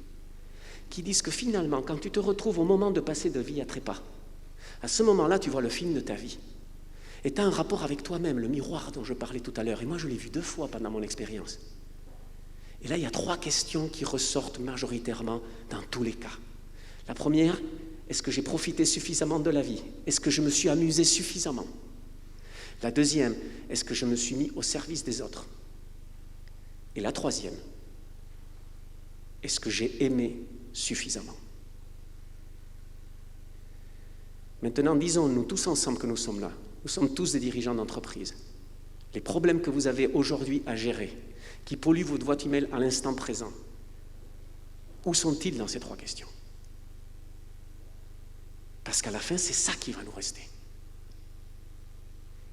[SPEAKER 2] qui disent que finalement, quand tu te retrouves au moment de passer de vie à trépas, à ce moment-là, tu vois le film de ta vie. Et tu as un rapport avec toi-même, le miroir dont je parlais tout à l'heure. Et moi, je l'ai vu 2 fois pendant mon expérience. Et là, il y a 3 questions qui ressortent majoritairement dans tous les cas. La première, est-ce que j'ai profité suffisamment de la vie? Est-ce que je me suis amusé suffisamment? La deuxième, est-ce que je me suis mis au service des autres? Et la troisième, est-ce que j'ai aimé suffisamment? Maintenant, disons-nous tous ensemble que nous sommes là. Nous sommes tous des dirigeants d'entreprise. Les problèmes que vous avez aujourd'hui à gérer, qui polluent votre boîte email à l'instant présent, où sont-ils dans ces 3 questions? Parce qu'à la fin, c'est ça qui va nous rester.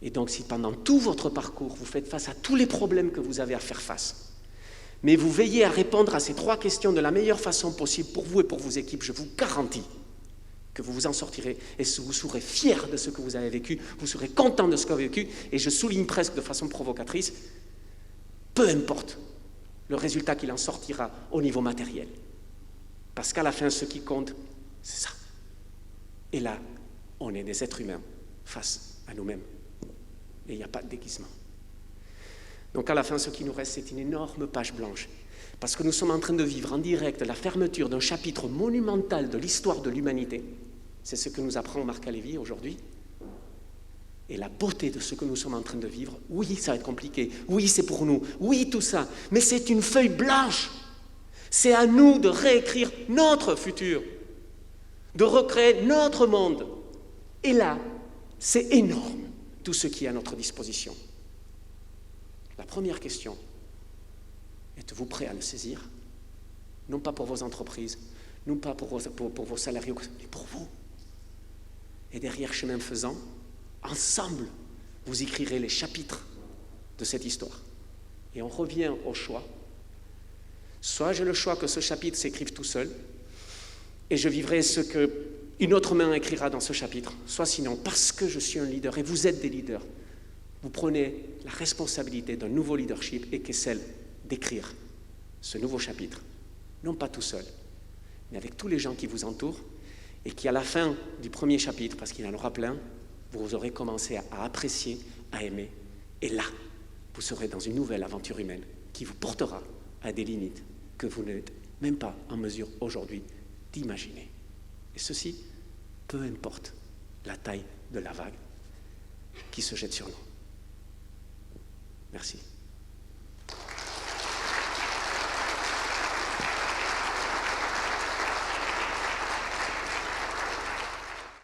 [SPEAKER 2] Et donc, si pendant tout votre parcours, vous faites face à tous les problèmes que vous avez à faire face, mais vous veillez à répondre à ces 3 questions de la meilleure façon possible pour vous et pour vos équipes, je vous garantis que vous vous en sortirez et vous serez fiers de ce que vous avez vécu, vous serez content de ce que vous avez vécu, et je souligne presque de façon provocatrice, peu importe le résultat qu'il en sortira au niveau matériel. Parce qu'à la fin, ce qui compte, c'est ça. Et là, on est des êtres humains face à nous-mêmes. Et il n'y a pas de déguisement. Donc à la fin, ce qui nous reste, c'est une énorme page blanche. Parce que nous sommes en train de vivre en direct la fermeture d'un chapitre monumental de l'histoire de l'humanité. C'est ce que nous apprend Marc Lévy aujourd'hui. Et la beauté de ce que nous sommes en train de vivre, oui, ça va être compliqué, oui, c'est pour nous, oui, tout ça, mais c'est une feuille blanche. C'est à nous de réécrire notre futur, de recréer notre monde. Et là, c'est énorme, tout ce qui est à notre disposition. La première question, êtes-vous prêt à le saisir? Non pas pour vos entreprises, non pas pour vos salariés, mais pour vous. Et derrière, chemin faisant, ensemble, vous écrirez les chapitres de cette histoire. Et on revient au choix. Soit j'ai le choix que ce chapitre s'écrive tout seul, et je vivrai ce qu'une autre main écrira dans ce chapitre, soit sinon, parce que je suis un leader, et vous êtes des leaders, vous prenez la responsabilité d'un nouveau leadership, et qui est celle d'écrire ce nouveau chapitre, non pas tout seul, mais avec tous les gens qui vous entourent, et qui, à la fin du premier chapitre, parce qu'il en aura plein, vous aurez commencé à apprécier, à aimer, et là, vous serez dans une nouvelle aventure humaine qui vous portera à des limites que vous n'êtes même pas en mesure aujourd'hui d'imaginer. Et ceci, peu importe la taille de la vague qui se jette sur nous. Merci.